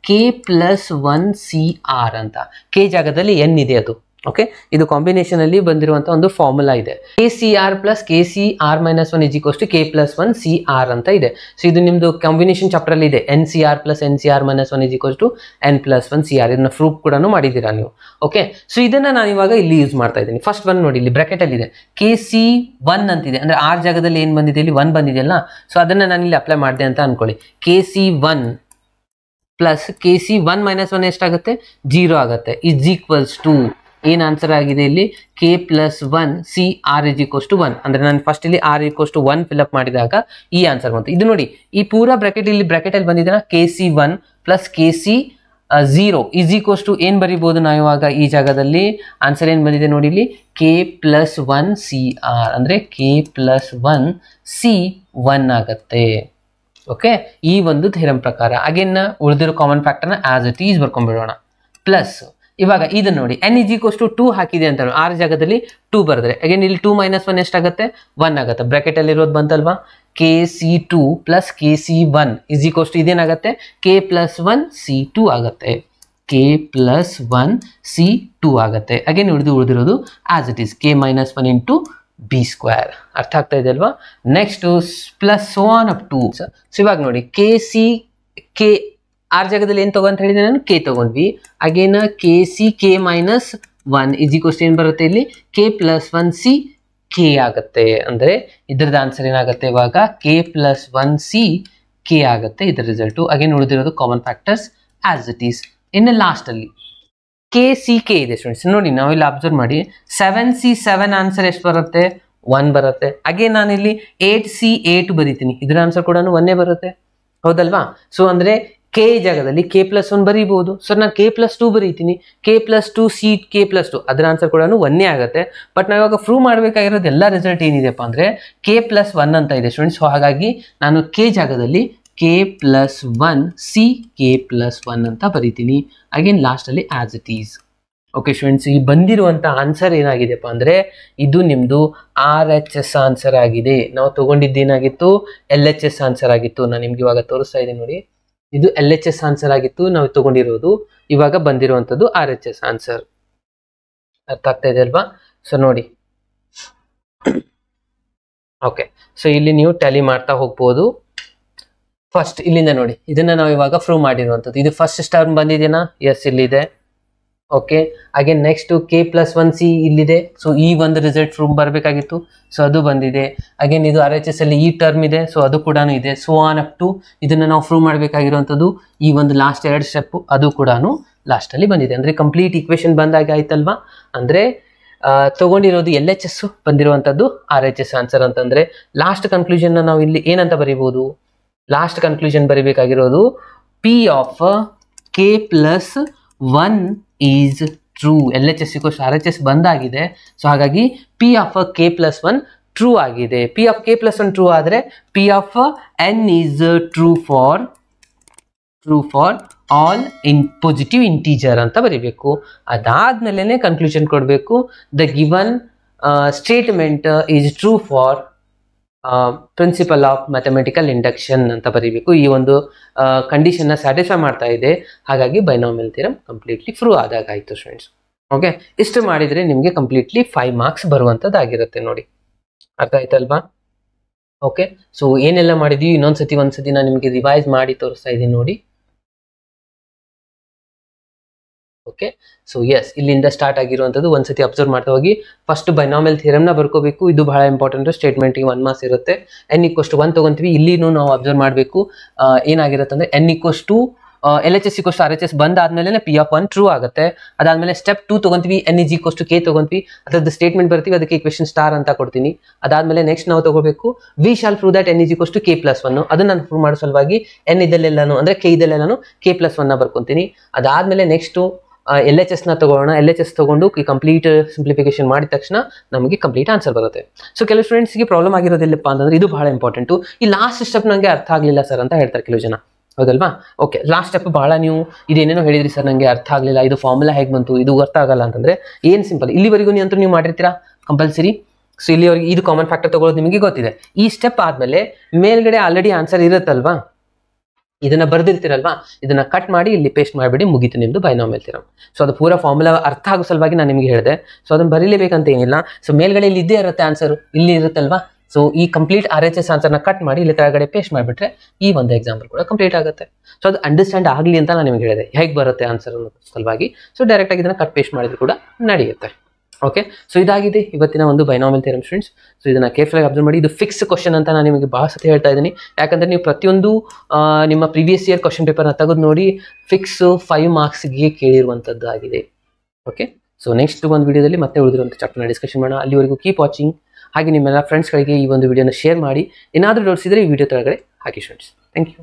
K+1CR ಅಂತ. ಕೆ ಜಾಗದಲ್ಲಿ ಎನ್ ಇದೆ ಅದು. ಓಕೆ, ಇದು ಕಾಂಬಿನೇಷನ್ ಅಲ್ಲಿ ಬಂದಿರುವಂತಹ ಒಂದು ಫಾರ್ಮುಲಾ ಇದೆ. KCR plus KCR-1 is equals to K+1CR ಅಂತ ಇದೆ. ಸೊ ಇದು ನಿಮ್ದು ಕಾಂಬಿನೇಷನ್ ಚಾಪ್ಟರ್ ಅಲ್ಲಿ ಇದೆ. NCR plus NCR-1 is equals to N+1CR. ಇದನ್ನ ಪ್ರೂಫ್ ಕೂಡ ಮಾಡಿದ್ದೀರಾ ನೀವು. ಓಕೆ, ಸೊ ಇದನ್ನ ನಾನು ಇವಾಗ ಇಲ್ಲಿ ಯೂಸ್ ಮಾಡ್ತಾ ಇದ್ದೀನಿ. ಫಸ್ಟ್ ಒನ್ ನೋಡಿ, ಇಲ್ಲಿ ಬ್ರಾಕೆಟ್ ಅಲ್ಲಿ ಇದೆ KC1 ಅಂತಿದೆ, ಅಂದ್ರೆ R ಜಾಗದಲ್ಲಿ ಏನ್ ಬಂದಿದೆ ಇಲ್ಲಿ 1 ಬಂದಿದೆಯಲ್ಲ, ಸೊ ಅದನ್ನ ನಾನು ಇಲ್ಲಿ ಅಪ್ಲೈ ಮಾಡಿದೆ ಅಂತ ಅನ್ಕೊಳ್ಳಿ. KC1 ಪ್ಲಸ್ KC1-1 ಎಷ್ಟಾಗುತ್ತೆ, 0 ಆಗುತ್ತೆ. ಇಸ್ ಈಕ್ವಲ್ಸ್ ಟು ಏನ್ ಆನ್ಸರ್ ಆಗಿದೆ ಇಲ್ಲಿ, K+1CR ಇಸ್ ಈಕ್ವಲ್ಸ್ ಟು 1. ಅಂದ್ರೆ ನಾನು ಫಸ್ಟ್ ಇಲ್ಲಿ R equals to 1 fill up ಮಾಡಿದಾಗ ಈ ಆನ್ಸರ್ ಬಂತು. ಇದು ನೋಡಿ, ಈ ಪೂರಾ ಬ್ರಾಕೆಟ್ ಇಲ್ಲಿ ಬ್ರಾಕೆಟ್ ಅಲ್ಲಿ ಬಂದಿದೆ KC1 plus KC0 is equals to ಏನ್ ಬರೀಬಹುದು ನಾವು ಇವಾಗ ಈ ಜಾಗದಲ್ಲಿ ಆನ್ಸರ್ ಏನ್ ಬಂದಿದೆ ನೋಡಿ ಇಲ್ಲಿ, K+1CR ಅಂದ್ರೆ K+1C1 ಆಗತ್ತೆ. ಓಕೆ, ಈ ಒಂದು ಥಿಯರಂ ಪ್ರಕಾರ ಅಗೇನ್ ಉಳಿದಿರೋ ಕಾಮನ್ ಫ್ಯಾಕ್ಟರ್ನ ಆಸ್ ಇಟ್ ಈಸ್ ಬರ್ಕೊಂಡ್ಬಿಡೋಣ. ಪ್ಲಸ್ ಇವಾಗ ಇದನ್ನ ನೋಡಿ, n ಇಸ್ ಈಕ್ವಲ್ಸ್ ಟು 2 ಹಾಕಿದೆ ಅಂತ R ಜಾಗದಲ್ಲಿ 2 ಬರೆದ್ರೆ ಅಗೇನ್ ಇಲ್ಲಿ 2-1 ಎಷ್ಟಾಗುತ್ತೆ, 1 ಆಗುತ್ತೆ. ಬ್ರಾಕೆಟ್ ಅಲ್ಲಿ ಇರೋದು ಬಂತಲ್ವಾ, KC2 plus KC1 is equals to ಇದೇನಾಗುತ್ತೆ, K+1C2 ಆಗುತ್ತೆ. K+1C2 ಆಗುತ್ತೆ. ಅಗೇನ್ ಉಳಿದಿರೋದು as it is K-1 into B². ಅರ್ಥ ಆಗ್ತಾ ಇದೆ ಅಲ್ವಾ. Next plus so on up to. So ಇವಾಗ ನೋಡಿ, K R ಜಾಗದಲ್ಲಿ ಏನ್ ತಗೋ ಅಂತ ಹೇಳಿದೆ ನಾನು, K ತಗೊಂಡ್ವಿ. ಅಗೇನ್ KC-K-1 ಇಸ್ ಈಕ್ವಲ್ಸ್ ಏನ್ ಬರುತ್ತೆ ಇಲ್ಲಿ, K+1C K ಆಗುತ್ತೆ. ಅಂದ್ರೆ ಇದ್ರದ್ದು ಆನ್ಸರ್ ಏನಾಗುತ್ತೆ ಇವಾಗ, K+1C K ಆಗುತ್ತೆ ಇದ್ರ ರಿಸಲ್ಟ್. ಅಗೇನ್ ಉಳಿದಿರೋದು common factors as it is. ಇನ್ನು ಲಾಸ್ಟ್ ಅಲ್ಲಿ KCK ಇದೆ ಸ್ಟೂಡೆಂಟ್ಸ್. ನೋಡಿ ನಾವು ಇಲ್ಲಿ ಅಬ್ಸರ್ವ್ ಮಾಡಿ, 7C7 ಆನ್ಸರ್ ಎಷ್ಟು ಬರುತ್ತೆ, 1 ಬರುತ್ತೆ. ಅಗೇನ್ ನಾನು ಇಲ್ಲಿ 8C8 ಬರೀತೀನಿ, ಇದ್ರ ಆನ್ಸರ್ ಕೂಡ 1 ಬರುತ್ತೆ, ಹೌದಲ್ವಾ. ಸೊ ಅಂದ್ರೆ K ಜಾಗದಲ್ಲಿ K+1 ಬರೀಬಹುದು. ಸೊ ನಾನು K+2 ಬರೀತೀನಿ, K+2C K+2 ಅದರ ಆನ್ಸರ್ ಕೂಡ 1 ಆಗುತ್ತೆ. ಬಟ್ ನಾವು ಇವಾಗ ಪ್ರೂವ್ ಮಾಡಬೇಕಾಗಿರೋದು ಎಲ್ಲ ರಿಸಲ್ಟ್ ಏನಿದೆಪ್ಪ ಅಂದ್ರೆ K+1 ಅಂತ ಇದೆ ಸ್ಟೂಡೆಂಟ್ಸ್. ಸೊ ಹಾಗಾಗಿ ನಾನು K ಜಾಗದಲ್ಲಿ K+1C K+1 ಅಂತ ಬರೀತೀನಿ. ಅಗೇನ್ ಲಾಸ್ಟ್ ಅಲ್ಲಿ as it is. Okay students, ಈ ಬಂದಿರುವಂತ ಆನ್ಸರ್ ಏನಾಗಿದೆಪ್ಪ ಅಂದ್ರೆ ಇದು ನಿಮ್ದು RHS ಆನ್ಸರ್ ಆಗಿದೆ. ನಾವು ತಗೊಂಡಿದ್ದೇನಾಗಿತ್ತು, LHS ಆನ್ಸರ್ ಆಗಿತ್ತು. ನಾನು ನಿಮ್ಗೆ ಇವಾಗ ತೋರಿಸ್ತಾ ಇದ್ದೀನಿ ನೋಡಿ, ಇದು LHS ಆನ್ಸರ್ ಆಗಿತ್ತು ನಾವು ತಗೊಂಡಿರೋದು. ಇವಾಗ ಬಂದಿರುವಂತದ್ದು RHS ಆನ್ಸರ್. ಅರ್ಥ ಆಗ್ತಾ ಇದೆ ಅಲ್ವಾ. ಸೊ ನೋಡಿ, ಓಕೆ, ಸೊ ಇಲ್ಲಿ ನೀವು ಟ್ಯಾಲಿ ಮಾಡ್ತಾ ಹೋಗ್ಬೋದು. ಫಸ್ಟ್ ಇಲ್ಲಿಂದ ನೋಡಿ, ಇದನ್ನ ನಾವು ಇವಾಗ ಪ್ರೂವ್ ಮಾಡಿರುವಂಥದ್ದು. ಇದು ಫಸ್ಟ್ ಟರ್ಮ್ ಬಂದಿದೆನಾ, ಎಸ್ ಇಲ್ಲಿದೆ. ಓಕೆ, ಹಾಗೆ ನೆಕ್ಸ್ಟ್ K+1C ಇಲ್ಲಿದೆ. ಸೊ ಈ ಒಂದು ರಿಸಲ್ಟ್ ಪ್ರೂವ್ ಬರಬೇಕಾಗಿತ್ತು, ಸೊ ಅದು ಬಂದಿದೆ. ಅಗೇನ್ ಇದು RHS ಅಲ್ಲಿ ಈ ಟರ್ಮ್ ಇದೆ, ಸೊ ಅದು ಕೂಡ ಇದೆ. ಸೋ ಆನ್ ಅಪ್ ಟು ಇದನ್ನ ನಾವು ಪ್ರೂವ್ ಮಾಡಬೇಕಾಗಿರುವಂಥದ್ದು ಈ ಒಂದು ಲಾಸ್ಟ್ 2 ಸ್ಟೆಪ್, ಅದು ಕೂಡ ಲಾಸ್ಟ್ ಅಲ್ಲಿ ಬಂದಿದೆ. ಅಂದ್ರೆ ಕಂಪ್ಲೀಟ್ ಈಕ್ವೇಶನ್ ಬಂದಾಗ ಆಯ್ತಲ್ವಾ. ಅಂದ್ರೆ ತಗೊಂಡಿರೋದು LHS, ಬಂದಿರುವಂಥದ್ದು RHS ಆನ್ಸರ್ ಅಂತಂದ್ರೆ ಲಾಸ್ಟ್ ಕನ್ಕ್ಲೂಷನ್ ನಾವು ಇಲ್ಲಿ ಏನಂತ ಬರೀಬಹುದು, ಲಾಸ್ಟ್ ಕನ್ಕ್ಲೂಷನ್ ಬರೀಬೇಕಾಗಿರೋದು P of K+1 is true. LHS RHS ಬಂದಾಗಿದೆ. ಸೊ ಹಾಗಾಗಿ P ಆಫ್ K+1 ಟ್ರೂ ಆಗಿದೆ. P ಆಫ್ K+1 ಟ್ರೂ ಆದ್ರೆ P of N is true for all n positive integer ಅಂತ ಬರೀಬೇಕು. ಅದಾದ್ಮೇಲೆ ಕನ್ಕ್ಲೂಷನ್ ಕೊಡಬೇಕು, the given statement is true for principle of mathematical induction ಅಂತ ಬರೀಬೇಕು. ಈ ಒಂದು ಕಂಡೀಷನ್ ನ ಸ್ಯಾಟಿಸ್ಫೈ ಮಾಡ್ತಾ ಇದೆ. ಹಾಗಾಗಿ ಬೈನಾಮಿಯಲ್ ಥಿಯರಂ ಕಂಪ್ಲೀಟ್ಲಿ ಪ್ರೂವ್ ಆದಾಗ ಆಯ್ತು ಸ್ಟೂಡೆಂಟ್ಸ್. ಓಕೆ, ಇಷ್ಟು ಮಾಡಿದ್ರೆ ನಿಮಗೆ ಕಂಪ್ಲೀಟ್ಲಿ 5 ಮಾರ್ಕ್ಸ್ ಬರುವಂತದ್ದಾಗಿರುತ್ತೆ ನೋಡಿ. ಅರ್ಥ ಆಯ್ತಲ್ವಾ. ಓಕೆ, ಸೊ ಏನೆಲ್ಲ ಮಾಡಿದ್ವಿ ಒಂದ್ಸತಿ ನಾನು ನಿಮಗೆ ರಿವೈಸ್ ಮಾಡಿ ತೋರಿಸ್ತಾ ಇದ್ದೀನಿ ನೋಡಿ. ಓಕೆ, ಸೊ ಎಸ್, ಇಲ್ಲಿಂದ ಸ್ಟಾರ್ಟ್ ಆಗಿರುವಂಥದ್ದು ಒಂದ್ಸತಿ ಅಬ್ಸರ್ವ್ ಮಾಡ್ತಾ ಹೋಗಿ. ಫಸ್ಟ್ ಬೈನಾಮಿಯಲ್ ಥಿಯರಮ್ನ ಬರ್ಕೋಬೇಕು, ಇದು ಬಹಳ ಇಂಪಾರ್ಟೆಂಟ್. ಸ್ಟೇಟ್ಮೆಂಟ್ಗೆ 1 ಮಾರ್ಕ್ಸ್ ಇರುತ್ತೆ. n=1 ತಗೊಂತೀವಿ, ಇಲ್ಲಿನೂ ನಾವು ಅಬ್ಸರ್ವ್ ಮಾಡಬೇಕು. ಏನಾಗಿರುತ್ತೆ ಅಂದರೆ n=2 LHS = RHS ಬಂದಾದ್ಮೇಲೆ P(1) ಟ್ರೂ ಆಗುತ್ತೆ. ಅದಾದ್ಮೇಲೆ ಸ್ಟೆಪ್ 2 ತಗೊಂತೀವಿ, n=k ತಗೊಂತೀವಿ, ಅದ್ರದ್ದು ಸ್ಟೇಟ್ಮೆಂಟ್ ಬರ್ತೀವಿ, ಅದಕ್ಕೆ ಇಕ್ವೇಷನ್ ಸ್ಟಾರ್ ಅಂತ ಕೊಡ್ತೀನಿ. ಅದಾದ್ಮೇಲೆ ನೆಕ್ಸ್ಟ್ ನಾವು ತಗೋಬೇಕು we shall prove that n=k+1. ಅದನ್ನ ನಾನು ಪ್ರೂವ್ ಮಾಡೋ ಸಲುವಾಗಿ n ಇದಲ್ಲೆಲ್ಲಾನು ಅಂದರೆ k ಇದಲ್ಲೆಲ್ಲಾನು k+1 ಬರ್ಕೊಂತೀನಿ. ಅದಾದ್ಮೇಲೆ ನೆಕ್ಸ್ಟು LHS ನ ತಗೋಣ. LHS ತಗೊಂಡು ಕಂಪ್ಲೀಟ್ ಸಿಂಪ್ಲಿಫಿಕೇಶನ್ ಮಾಡಿದ ತಕ್ಷಣ ನಮಗೆ ಕಂಪ್ಲೀಟ್ ಆನ್ಸರ್ ಬರುತ್ತೆ. ಸೊ ಕೆಲವು ಸ್ಟೂಡೆಂಟ್ಸ್ಗೆ ಪ್ರಾಬ್ಲಮ್ ಆಗಿರೋದಿಲ್ಲಪ್ಪ ಅಂತಂದ್ರೆ ಇದು ಬಹಳ ಇಂಪಾರ್ಟೆಂಟು. ಈ ಲಾಸ್ಟ್ ಸ್ಟೆಪ್ ನನಗೆ ಅರ್ಥ ಆಗಲಿಲ್ಲ ಸರ್ ಅಂತ ಹೇಳ್ತಾರೆ ಕೆಲವು ಜನ, ಹೌದಲ್ವಾ? ಓಕೆ, ಲಾಸ್ಟ್ ಸ್ಟೆಪ್ ಬಹಳ ನೀವು ಇದೇನೇನೋ ಹೇಳಿದ್ರಿ ಸರ್, ನನಗೆ ಅರ್ಥ ಆಗಲಿಲ್ಲ, ಇದು ಫಾರ್ಮುಲಾ ಹೇಗೆ ಬಂತು, ಇದು ಅರ್ಥ ಆಗಲ್ಲ ಅಂತಂದ್ರೆ ಏನು ಸಿಂಪಲ್, ಇಲ್ಲಿವರೆಗೂ ನೀವು ಮಾಡಿರ್ತೀರಾ ಕಂಪಲ್ಸರಿ. ಸೊ ಇಲ್ಲಿವರೆಗೆ ಇದು ಕಾಮನ್ ಫ್ಯಾಕ್ಟರ್ ತಗೊಳ್ಳೋದು ನಿಮಗೆ ಗೊತ್ತಿದೆ. ಈ ಸ್ಟೆಪ್ ಆದಮೇಲೆ ಮೇಲ್ಗಡೆ ಆಲ್ರೆಡಿ ಆನ್ಸರ್ ಇರುತ್ತಲ್ವಾ, ಇದನ್ನ ಬರ್ದಿರ್ತೀರಲ್ವಾ, ಇದನ್ನ ಕಟ್ ಮಾಡಿ ಇಲ್ಲಿ ಪೇಸ್ಟ್ ಮಾಡಿಬಿಡಿ, ಮುಗೀತು ನಿಮ್ದು ಬೈನಾಮಿಯಲ್ ಥಿಯರಮ್. ಸೊ ಅದು ಪೂರ ಫಾರ್ಮುಲಾ ಅರ್ಥ ಆಗೋ ಸಲುವಾಗಿ ನಾನು ನಿಮಗೆ ಹೇಳಿದೆ. ಸೊ ಅದನ್ನು ಬರೀಲೇಬೇಕಂತ ಏನಿಲ್ಲ. ಸೊ ಮೇಲ್ಗಡೆ ಇಲ್ಲಿ ಇದ್ದೇ ಇರುತ್ತೆ ಆನ್ಸರ್, ಇಲ್ಲಿ ಇರುತ್ತಲ್ವಾ. ಸೊ ಈ ಕಂಪ್ಲೀಟ್ RHS ಆನ್ಸರ್ನ ಕಟ್ ಮಾಡಿ ಇಲ್ಲಿ ಕೆಳಗಡೆ ಪೇಸ್ಟ್ ಮಾಡಿಬಿಟ್ರೆ ಈ ಒಂದು ಎಕ್ಸಾಂಪಲ್ ಕೂಡ ಕಂಪ್ಲೀಟ್ ಆಗುತ್ತೆ. ಸೊ ಅದು ಅಂಡರ್ಸ್ಟ್ಯಾಂಡ್ ಆಗಲಿ ಅಂತ ನಾನು ನಿಮಗೆ ಹೇಳಿದೆ, ಹೇಗೆ ಬರುತ್ತೆ ಆನ್ಸರ್ ಅನ್ನೋ ಸಲುವಾಗಿ. ಸೊ ಡೈರೆಕ್ಟಾಗಿ ಇದನ್ನು ಕಟ್ ಪೇಸ್ಟ್ ಮಾಡಿದ್ರು ಕೂಡ ನಡೆಯುತ್ತೆ. ಓಕೆ, ಸೊ ಇದಾಗಿದೆ ಇವತ್ತಿನ ಒಂದು ಬೈನಾಮಿಯಲ್ ಥಿಯರಮ್ ಸ್ಟೂಡೆಂಟ್ಸ್. ಸೊ ಇದನ್ನು ಕೇರ್ಫುಲ್ಲಾಗಿ ಅಬ್ಸರ್ವ್ ಮಾಡಿ. ಇದು ಫಿಕ್ಸ್ ಕ್ವಶನ್ ಅಂತ ನಾನು ನಿಮಗೆ ಭಾಳ ಸತಿ ಹೇಳ್ತಾ ಇದ್ದೀನಿ. ಯಾಕಂದರೆ ನೀವು ಪ್ರತಿಯೊಂದು ನಿಮ್ಮ ಪ್ರೀವಿಯಸ್ ಇಯರ್ ಕ್ವಶನ್ ಪೇಪರ್ನ ತೆಗೆದು ನೋಡಿ, ಫಿಕ್ಸ್ 5 ಮಾರ್ಕ್ಸ್ಗೆ ಕೇಳಿರುವಂಥದ್ದು ಆಗಿದೆ. ಓಕೆ, ಸೊ ನೆಕ್ಸ್ಟ್ ಒಂದು ವಿಡಿಯೋದಲ್ಲಿ ಮತ್ತೆ ಉಳಿದಿರುವಂಥ ಚಾಪ್ಟರ್ನ ಡಿಸ್ಕಷನ್ ಮಾಡೋಣ. ಅಲ್ಲಿವರೆಗೂ ಕೀಪ್ ವಾಚಿಂಗ್. ಹಾಗೆ ನಿಮ್ಮೆಲ್ಲ ಫ್ರೆಂಡ್ಸ್ಗಳಿಗೆ ಈ ಒಂದು ವಿಡಿಯೋನ ಶೇರ್ ಮಾಡಿ. ಏನಾದರೂ ಡೌಟ್ಸ್ ಇದ್ದರೆ ಈ ವಿಡಿಯೋ ಕೆಳಗಡೆ ಹಾಕಿ ಸ್ಟೂಡೆಂಟ್ಸ್. Thank you.